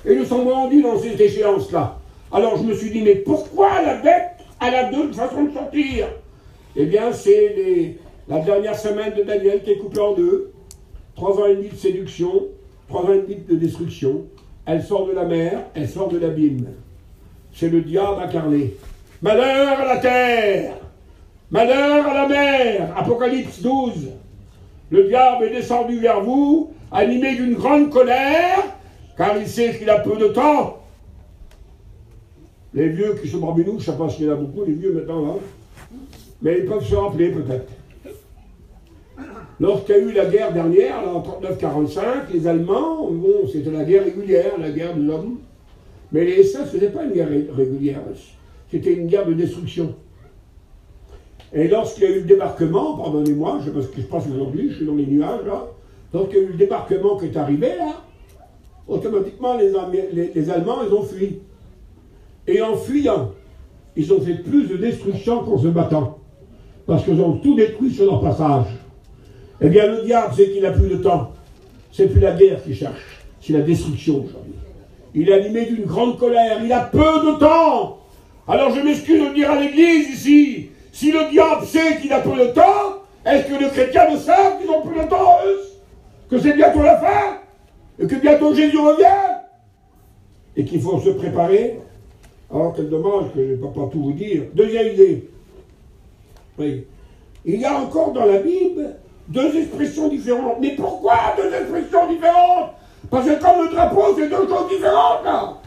Et nous sommes rendus dans cette échéance-là. Alors je me suis dit, mais pourquoi la bête, elle a deux façons de sortir? Eh bien, c'est la dernière semaine de Daniel qui est coupée en deux. 3 ans et demi de séduction, 3 ans et demi de destruction. Elle sort de la mer, elle sort de l'abîme. C'est le diable incarné. Malheur à la terre, malheur à la mer. Apocalypse 12. Le diable est descendu vers vous, animé d'une grande colère, car il sait qu'il a peu de temps. Les vieux qui sont parmi nous, je ne sais pas s'il y en a beaucoup, les vieux maintenant là, mais ils peuvent se rappeler peut-être. Lorsqu'il y a eu la guerre dernière, là, en 39-45, les Allemands, bon, c'était la guerre régulière, la guerre de l'homme. Mais les SS, ce n'était pas une guerre régulière, c'était une guerre de destruction. Et lorsqu'il y a eu le débarquement, pardonnez-moi, je ne sais pas ce qui se passe aujourd'hui, je suis dans les nuages là, lorsqu'il y a eu le débarquement qui est arrivé là, automatiquement les Allemands, ils ont fui. Et en fuyant, ils ont fait plus de destruction qu'en se battant. Parce qu'ils ont tout détruit sur leur passage. Eh bien, le diable, c'est qu'il n'a plus de temps. C'est plus la guerre qu'il cherche. C'est la destruction aujourd'hui. Il est animé d'une grande colère. Il a peu de temps. Alors, je m'excuse de dire à l'église ici, si le diable sait qu'il a peu de temps, est-ce que les chrétiens le savent qu'ils ont peu de temps, eux? Que c'est bientôt la fin? Et que bientôt Jésus revient? Et qu'il faut se préparer? Alors, quel dommage que je ne peux pas tout vous dire. Deuxième idée. Oui. Il y a encore dans la Bible 2 expressions différentes. Mais pourquoi 2 expressions différentes? Parce que comme le drapeau, c'est 2 choses différentes, là.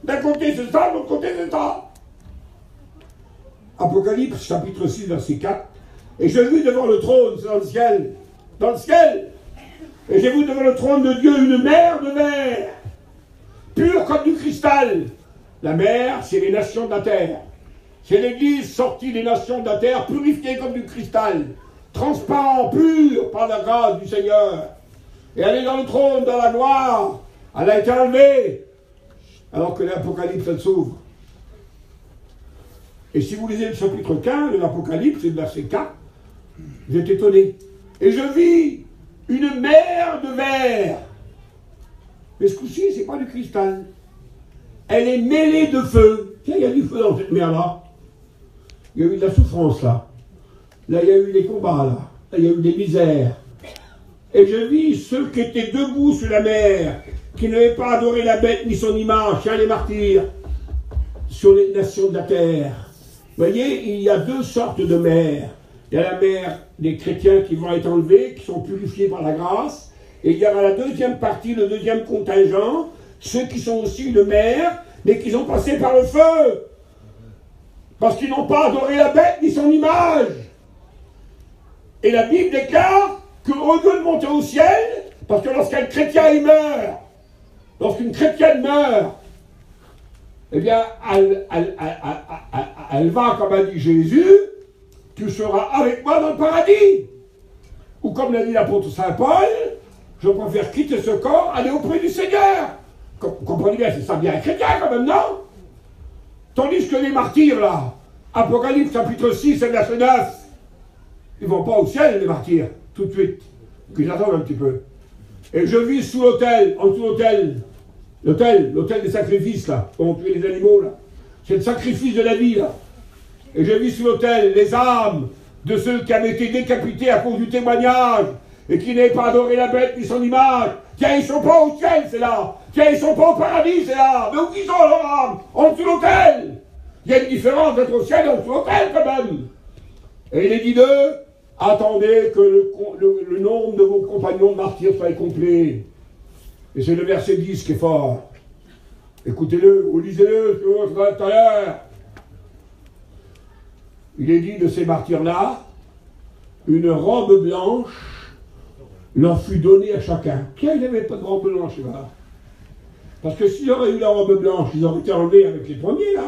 D'un côté, c'est ça, de l'autre côté, c'est ça. Apocalypse, chapitre 6, verset 4. Et je vis devant le trône, c'est dans le ciel. Dans le ciel. Et j'ai vu devant le trône de Dieu une mer de verre, pure comme du cristal. La mer, c'est les nations de la terre. C'est l'Église sortie des nations de la terre, purifiée comme du cristal, transparent, pur par la grâce du Seigneur. Et elle est dans le trône, dans la gloire. Elle a été enlevée, alors que l'Apocalypse, elle s'ouvre. Et si vous lisez le chapitre 15 de l'Apocalypse, c'est le verset 4, vous êtes étonné. Et je vis une mer de verre. Mais ce coup-ci, c'est pas du cristal. Elle est mêlée de feu. Tiens, il y a du feu dans cette mer-là. Il y a eu de la souffrance, là. Là, il y a eu des combats, là. Là, il y a eu des misères. Et je vis ceux qui étaient debout sur la mer, qui n'avaient pas adoré la bête ni son image, tiens, les martyrs, sur les nations de la terre. Vous voyez, il y a deux sortes de mers. Il y a la mer des chrétiens qui vont être enlevés, qui sont purifiés par la grâce. Et il y aura la deuxième partie, le deuxième contingent, ceux qui sont aussi une mer, mais qui sont passés par le feu. Parce qu'ils n'ont pas adoré la bête ni son image. Et la Bible déclare qu'au lieu de monter au ciel, parce que lorsqu'un chrétien il meurt, lorsqu'une chrétienne meurt, eh bien, elle va, comme a dit Jésus, tu seras avec moi dans le paradis. Ou comme l'a dit l'apôtre Saint Paul, je préfère quitter ce corps, aller auprès du Seigneur. Comprenez bien, c'est ça bien un chrétien quand même, non? Tandis que les martyrs, là, Apocalypse chapitre 6 et verset 9, ils ne vont pas au ciel, les martyrs, tout de suite. Qu'ils attendent un petit peu. Et je vis sous l'autel, en dessous l'autel, l'autel des sacrifices, là, où on tue les animaux, là. C'est le sacrifice de la vie, là. Et je vis sous l'autel les âmes de ceux qui avaient été décapités à cause du témoignage et qui n'avaient pas adoré la bête ni son image. Tiens, ils ne sont pas au ciel, c'est là. Tiens, ils ne sont pas au paradis, c'est là. Mais où ils sont, leurs âmes? En dessous l'autel. Il y a une différence d'être au ciel et en dessous l'autel, quand même. Et il est dit d'eux, attendez que le nombre de vos compagnons de martyrs soit complet. Et c'est le verset 10 qui est fort. Écoutez-le, ou lisez-le, tout à l'heure. Il est dit de ces martyrs-là, une robe blanche leur fut donnée à chacun. Tiens, il n'avait pas de robe blanche, là. Parce que s'ils auraient eu la robe blanche, ils auraient été enlevés avec les premiers, là.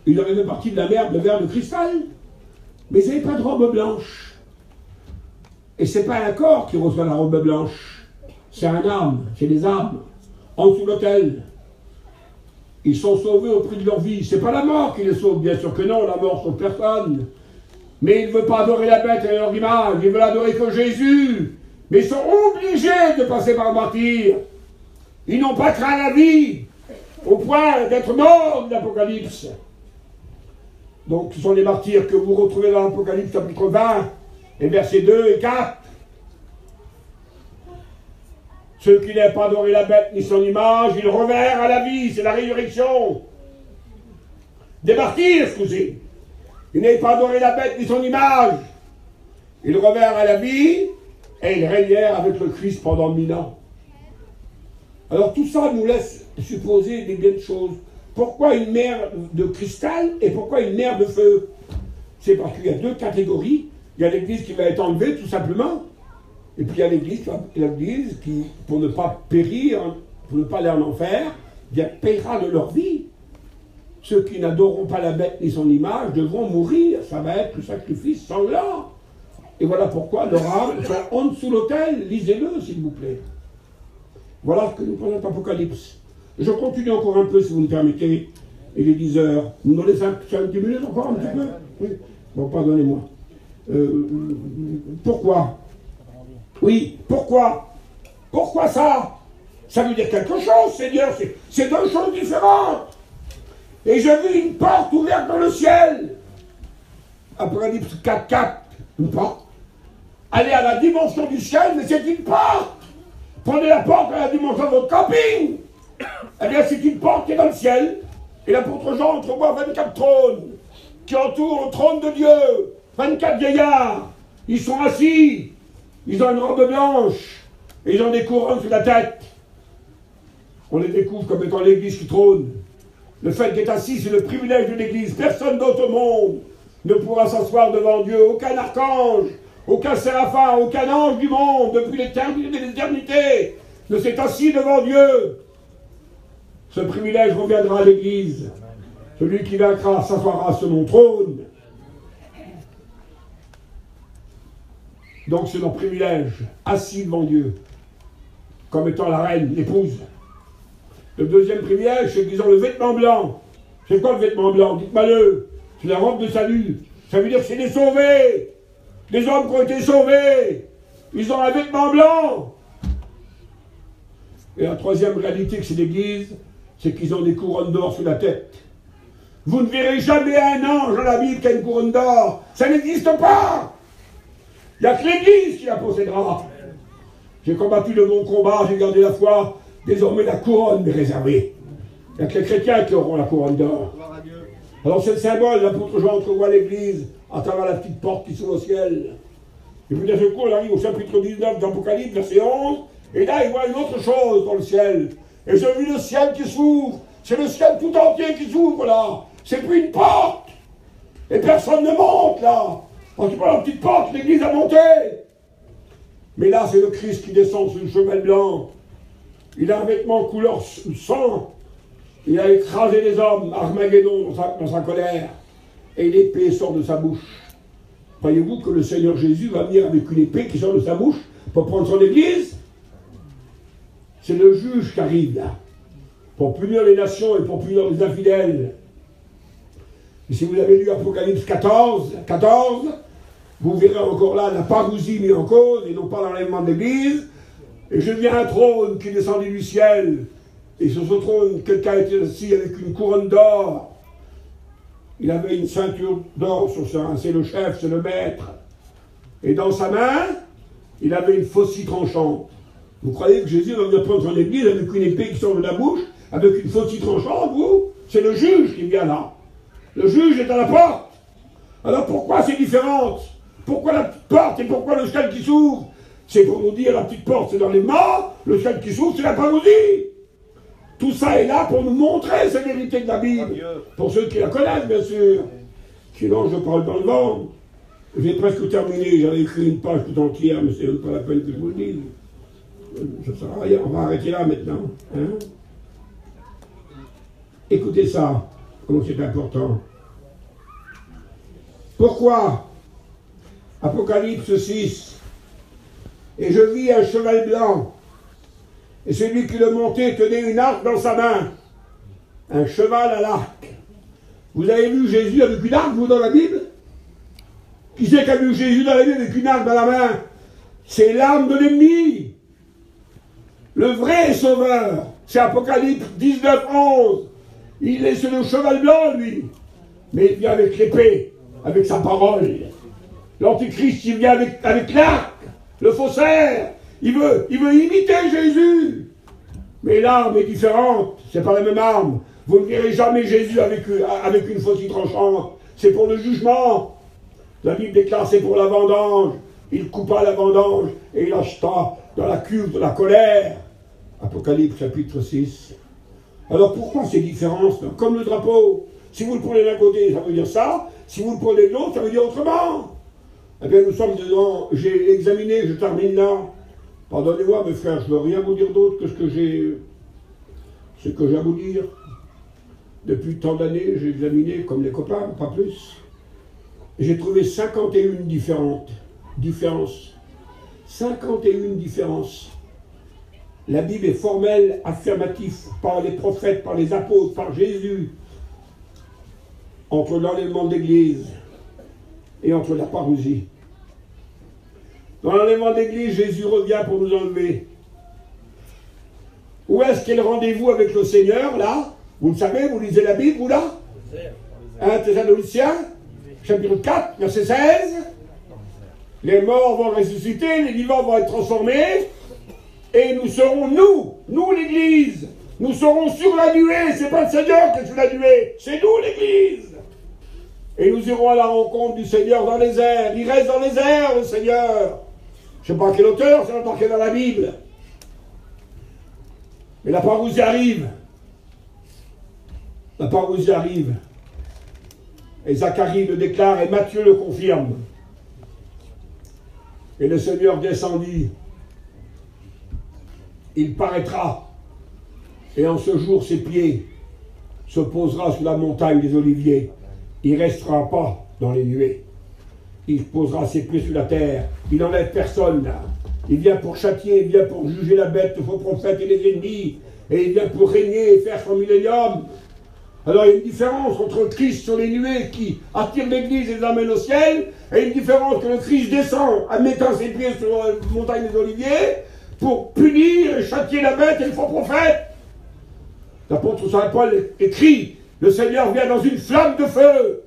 Ils auraient fait partie de la mer de verre de cristal. Mais ils n'avaient pas de robe blanche. Et ce n'est pas un corps qui reçoit la robe blanche. C'est un âme, c'est des âmes. En dessous de l'autel. Ils sont sauvés au prix de leur vie. Ce n'est pas la mort qui les sauve, bien sûr que non, la mort sauve personne. Mais ils ne veulent pas adorer la bête et leur image, ils veulent adorer que Jésus. Mais ils sont obligés de passer par le martyr. Ils n'ont pas craint la vie, au point d'être morts de l'Apocalypse. Donc ce sont les martyrs que vous retrouvez dans l'Apocalypse chapitre 20, et versets 2 et 4. Ceux qui n'avaient pas adoré la bête ni son image, ils revinrent à la vie, c'est la résurrection. Des martyrs, excusez. Ils n'avaient pas adoré la bête ni son image. Ils revinrent à la vie et ils régnèrent avec le Christ pendant 1000 ans. Alors tout ça nous laisse supposer des bien de choses. Pourquoi une mer de cristal et pourquoi une mer de feu? C'est parce qu'il y a deux catégories. Il y a l'Église qui va être enlevée, tout simplement. Et puis il y a l'Église qui, pour ne pas périr, pour ne pas aller en enfer, bien paiera de leur vie. Ceux qui n'adoreront pas la bête ni son image devront mourir. Ça va être le sacrifice sanglant. Et voilà pourquoi leurs âmes sont en dessous l'autel. Lisez-le, s'il vous plaît. Voilà ce que nous présente l'Apocalypse. Je continue encore un peu, si vous me permettez. Il est 10 heures. Vous nous donnez 5-10 minutes encore un petit peu? Oui. Bon, pardonnez-moi. Pourquoi? Oui, pourquoi? Pourquoi ça? Ça veut dire quelque chose, Seigneur. C'est deux choses différentes. Et je vis une porte ouverte dans le ciel. Apocalypse 4:4, une porte. Allez à la dimension du ciel, mais c'est une porte. Prenez la porte à la dimension de votre camping. Eh bien, c'est une porte qui est dans le ciel. Et l'apôtre Jean entrevoit 24 trônes qui entourent le trône de Dieu. 24 vieillards. Ils sont assis. Ils ont une robe blanche. Et ils ont des couronnes sur la tête. On les découvre comme étant l'Église qui trône. Le fait d'être assis, c'est le privilège de l'Église. Personne d'autre au monde ne pourra s'asseoir devant Dieu. Aucun archange, aucun séraphin, aucun ange du monde, depuis l'éternité des éternités, ne s'est assis devant Dieu. Ce privilège reviendra à l'Église. Celui qui vaincra s'assoira sur mon trône. Donc c'est leur privilège, assis devant Dieu, comme étant la reine, l'épouse. Le deuxième privilège, c'est qu'ils ont le vêtement blanc. C'est quoi le vêtement blanc? Dites-moi-le. C'est la robe de salut. Ça veut dire que c'est des sauvés. Des hommes qui ont été sauvés. Ils ont un vêtement blanc. Et la troisième réalité que c'est l'Église, c'est qu'ils ont des couronnes d'or sur la tête. Vous ne verrez jamais un ange dans la Bible qui a une couronne d'or. Ça n'existe pas. Il n'y a que l'Église qui la possédera. J'ai combattu le bon combat, j'ai gardé la foi. Désormais, la couronne m'est réservée. Il n'y a que les chrétiens qui auront la couronne d'or. Alors c'est le symbole, l'apôtre Jean entrevoit l'Église à travers la petite porte qui s'ouvre au ciel. Et puis d'un seul coup, on arrive au chapitre 19 d'Apocalypse, verset 11, et là, il voit une autre chose dans le ciel. Et j'ai vu le ciel qui s'ouvre. C'est le ciel tout entier qui s'ouvre là. C'est plus une porte. Et personne ne monte là. Quand tu prends la petite porte, l'Église a monté. Mais là, c'est le Christ qui descend sur le cheval blanc. Il a un vêtement couleur sang. Il a écrasé les hommes, Armageddon, dans sa colère. Et l'épée sort de sa bouche. Croyez-vous que le Seigneur Jésus va venir avec une épée qui sort de sa bouche pour prendre son Église? C'est le juge qui arrive là, pour punir les nations et pour punir les infidèles. Et si vous avez lu Apocalypse 14, vous verrez encore là la parousie mise en cause, et non pas l'enlèvement de l'Église. Et je viens un trône qui descendit du ciel. Et sur ce trône, quelqu'un était assis avec une couronne d'or. Il avait une ceinture d'or sur sa main. C'est le chef, c'est le maître. Et dans sa main, il avait une faucille tranchante. Vous croyez que Jésus va venir prendre son église avec une épée qui sort de la bouche, avec une faucille tranchante, vous? C'est le juge qui vient là. Le juge est à la porte. Alors pourquoi c'est différent? Pourquoi la petite porte et pourquoi le ciel qui s'ouvre? C'est pour nous dire la petite porte c'est dans les morts, le ciel qui s'ouvre c'est la parousie. Tout ça est là pour nous montrer cette vérité de la Bible. Pour ceux qui la connaissent, bien sûr. Sinon, je parle dans le vent. J'ai presque terminé. J'avais écrit une page tout entière, mais c'est même pas la peine que je vous le dise. Ça ne sert à rien. On va arrêter là maintenant. Hein? Écoutez ça, comment c'est important. Pourquoi? Apocalypse 6. Et je vis un cheval blanc. Et celui qui le montait tenait une arc dans sa main. Un cheval à l'arc. Vous avez vu Jésus avec une arc, vous, dans la Bible? Qui c'est qui a vu Jésus dans la Bible avec une arc dans la main? C'est l'arme de l'ennemi. Le vrai sauveur. C'est Apocalypse 19, 11. Il est sur le cheval blanc, lui. Mais il vient avec l'épée, avec sa parole. L'Antichrist, il vient avec l'arc, le faussaire. Il veut imiter Jésus. Mais l'arme est différente. C'est pas la même arme. Vous ne verrez jamais Jésus avec une faucille tranchante. C'est pour le jugement. La Bible déclare c'est pour la vendange. Il coupa la vendange et il acheta dans la cuve de la colère. Apocalypse chapitre 6. Alors pourquoi ces différences? Comme le drapeau. Si vous le prenez d'un côté, ça veut dire ça. Si vous le prenez de l'autre, ça veut dire autrement. Eh bien, nous sommes dedans. J'ai examiné, je termine là. Pardonnez-moi, mes frères, je ne veux rien vous dire d'autre que ce que j'ai à vous dire. Depuis tant d'années, j'ai examiné comme les copains, pas plus. J'ai trouvé 51 différences. 51 différences. La Bible est formelle, affirmative, par les prophètes, par les apôtres, par Jésus, entre l'enlèvement de l'Église et entre la parousie. Dans l'enlèvement de l'Église, Jésus revient pour nous enlever. Où est-ce qu'est le rendez-vous avec le Seigneur, là? Vous le savez, vous lisez la Bible, vous, là? 1 Thessaloniciens, chapitre 4, verset 16. Les morts vont ressusciter, les vivants vont être transformés, et nous serons, nous l'Église, nous serons sur la nuée. C'est pas le Seigneur qui est sur la nuée, c'est nous l'Église. Et nous irons à la rencontre du Seigneur dans les airs. Il reste dans les airs, le Seigneur. Je ne sais pas quel auteur, c'est marqué dans la Bible. Mais la parousie arrive. La parousie arrive. Et Zacharie le déclare et Matthieu le confirme. Et le Seigneur descendit. Il paraîtra. Et en ce jour, ses pieds se posera sur la montagne des Oliviers. Il ne restera pas dans les nuées. Il posera ses pieds sur la terre. Il n'enlève personne là. Il vient pour châtier, il vient pour juger la bête, le faux prophète et les ennemis. Et il vient pour régner et faire son millénium. Alors il y a une différence entre le Christ sur les nuées qui attire l'Église et les amène au ciel, et une différence que le Christ descend en mettant ses pieds sur la montagne des Oliviers pour punir et châtier la bête et le faux prophète. L'apôtre Saint Paul écrit, le Seigneur vient dans une flamme de feu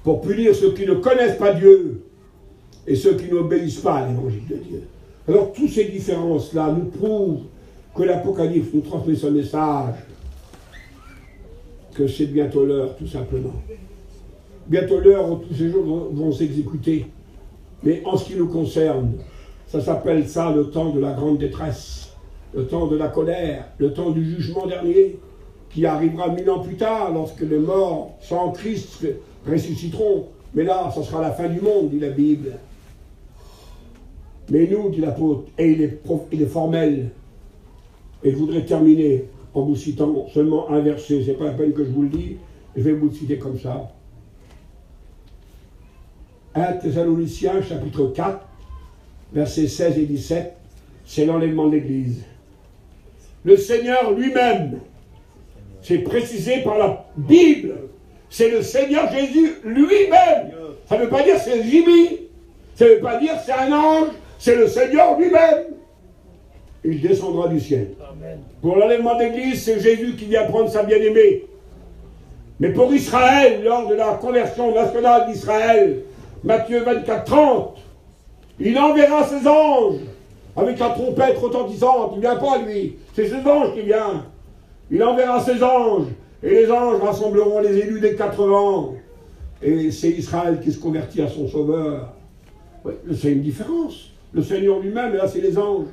pour punir ceux qui ne connaissent pas Dieu et ceux qui n'obéissent pas à l'évangile de Dieu. Alors toutes ces différences-là nous prouvent que l'Apocalypse nous transmet ce message, que c'est bientôt l'heure, tout simplement. Bientôt l'heure où tous ces jours vont s'exécuter. Mais en ce qui nous concerne, ça s'appelle ça le temps de la grande détresse, le temps de la colère, le temps du jugement dernier, qui arrivera 1000 ans plus tard, lorsque les morts sans Christ ressusciteront. Mais là, ça sera la fin du monde, dit la Bible. Mais nous, dit l'apôtre, et il est formel, et je voudrais terminer en vous citant seulement un verset, c'est pas la peine que je vous le dise, je vais vous le citer comme ça. 1 Thessaloniciens, chapitre 4, versets 16 et 17, c'est l'enlèvement de l'Église. Le Seigneur lui-même, c'est précisé par la Bible, c'est le Seigneur Jésus lui-même. Ça ne veut pas dire c'est Jimmy, ça ne veut pas dire c'est un ange, c'est le Seigneur lui-même. Il descendra du ciel. Amen. Pour l'enlèvement d'Église, c'est Jésus qui vient prendre sa bien-aimée. Mais pour Israël, lors de la conversion nationale d'Israël, Matthieu 24, 30, il enverra ses anges avec la trompette retentissante. Il ne vient pas, lui. C'est ses anges qui viennent. Il enverra ses anges. Et les anges rassembleront les élus des 4 vents. Et c'est Israël qui se convertit à son sauveur. Oui, c'est une différence. Le Seigneur lui-même, et là, c'est les anges.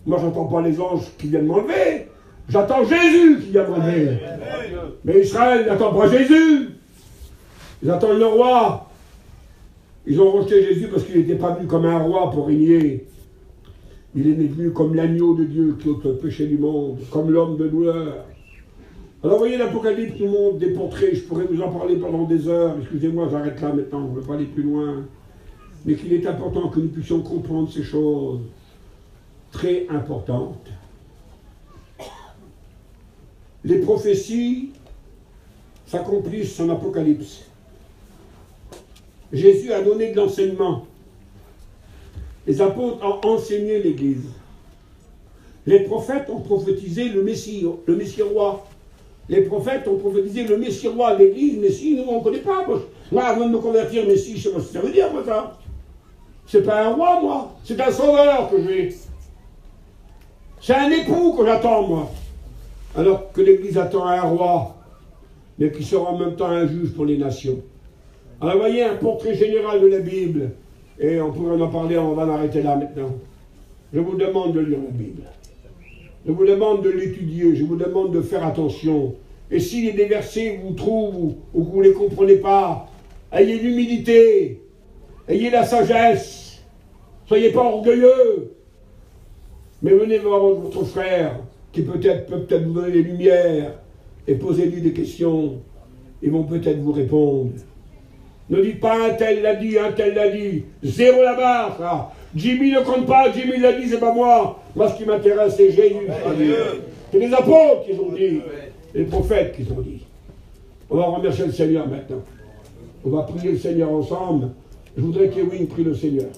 Moi, j'attends pas les anges qui viennent m'enlever. J'attends Jésus qui vient m'enlever. Mais Israël n'attend pas Jésus. Ils attendent le roi. Ils ont rejeté Jésus parce qu'il n'était pas venu comme un roi pour régner. Il est venu comme l'agneau de Dieu qui ôte le péché du monde, comme l'homme de douleur. Alors, vous voyez, l'Apocalypse nous montre des portraits. Je pourrais vous en parler pendant des heures. Excusez-moi, j'arrête là maintenant. Je ne veux pas aller plus loin. Mais qu'il est important que nous puissions comprendre ces choses très importantes. Les prophéties s'accomplissent en Apocalypse. Jésus a donné de l'enseignement. Les apôtres ont enseigné l'Église. Les prophètes ont prophétisé le Messie roi. Les prophètes ont prophétisé le Messie roi. L'Église, Messie, nous on ne connaît pas. Moi, avant de me convertir, Messie, je ne sais pas ce que ça veut dire, moi, ça. C'est pas un roi, moi. C'est un sauveur que j'ai. C'est un époux que j'attends, moi. Alors que l'Église attend un roi, mais qui sera en même temps un juge pour les nations. Alors, voyez un portrait général de la Bible. Et on pourrait en parler, on va en arrêter là maintenant. Je vous demande de lire la Bible. Je vous demande de l'étudier. Je vous demande de faire attention. Et s'il y a des versets que vous trouvez ou que vous ne les comprenez pas, ayez l'humilité. Ayez la sagesse. Soyez pas orgueilleux. Mais venez voir votre frère qui peut peut-être vous donner des lumières et posez-lui des questions. Ils vont peut-être vous répondre. Ne dites pas un tel l'a dit, un tel l'a dit. Zéro la barre, ça. Jimmy ne compte pas, Jimmy l'a dit, c'est pas moi. Moi, ce qui m'intéresse, c'est Jésus. C'est les apôtres qui ont dit. Les prophètes qui ont dit. On va remercier le Seigneur maintenant. On va prier le Seigneur ensemble. Je voudrais qu'Ewin prie le Seigneur.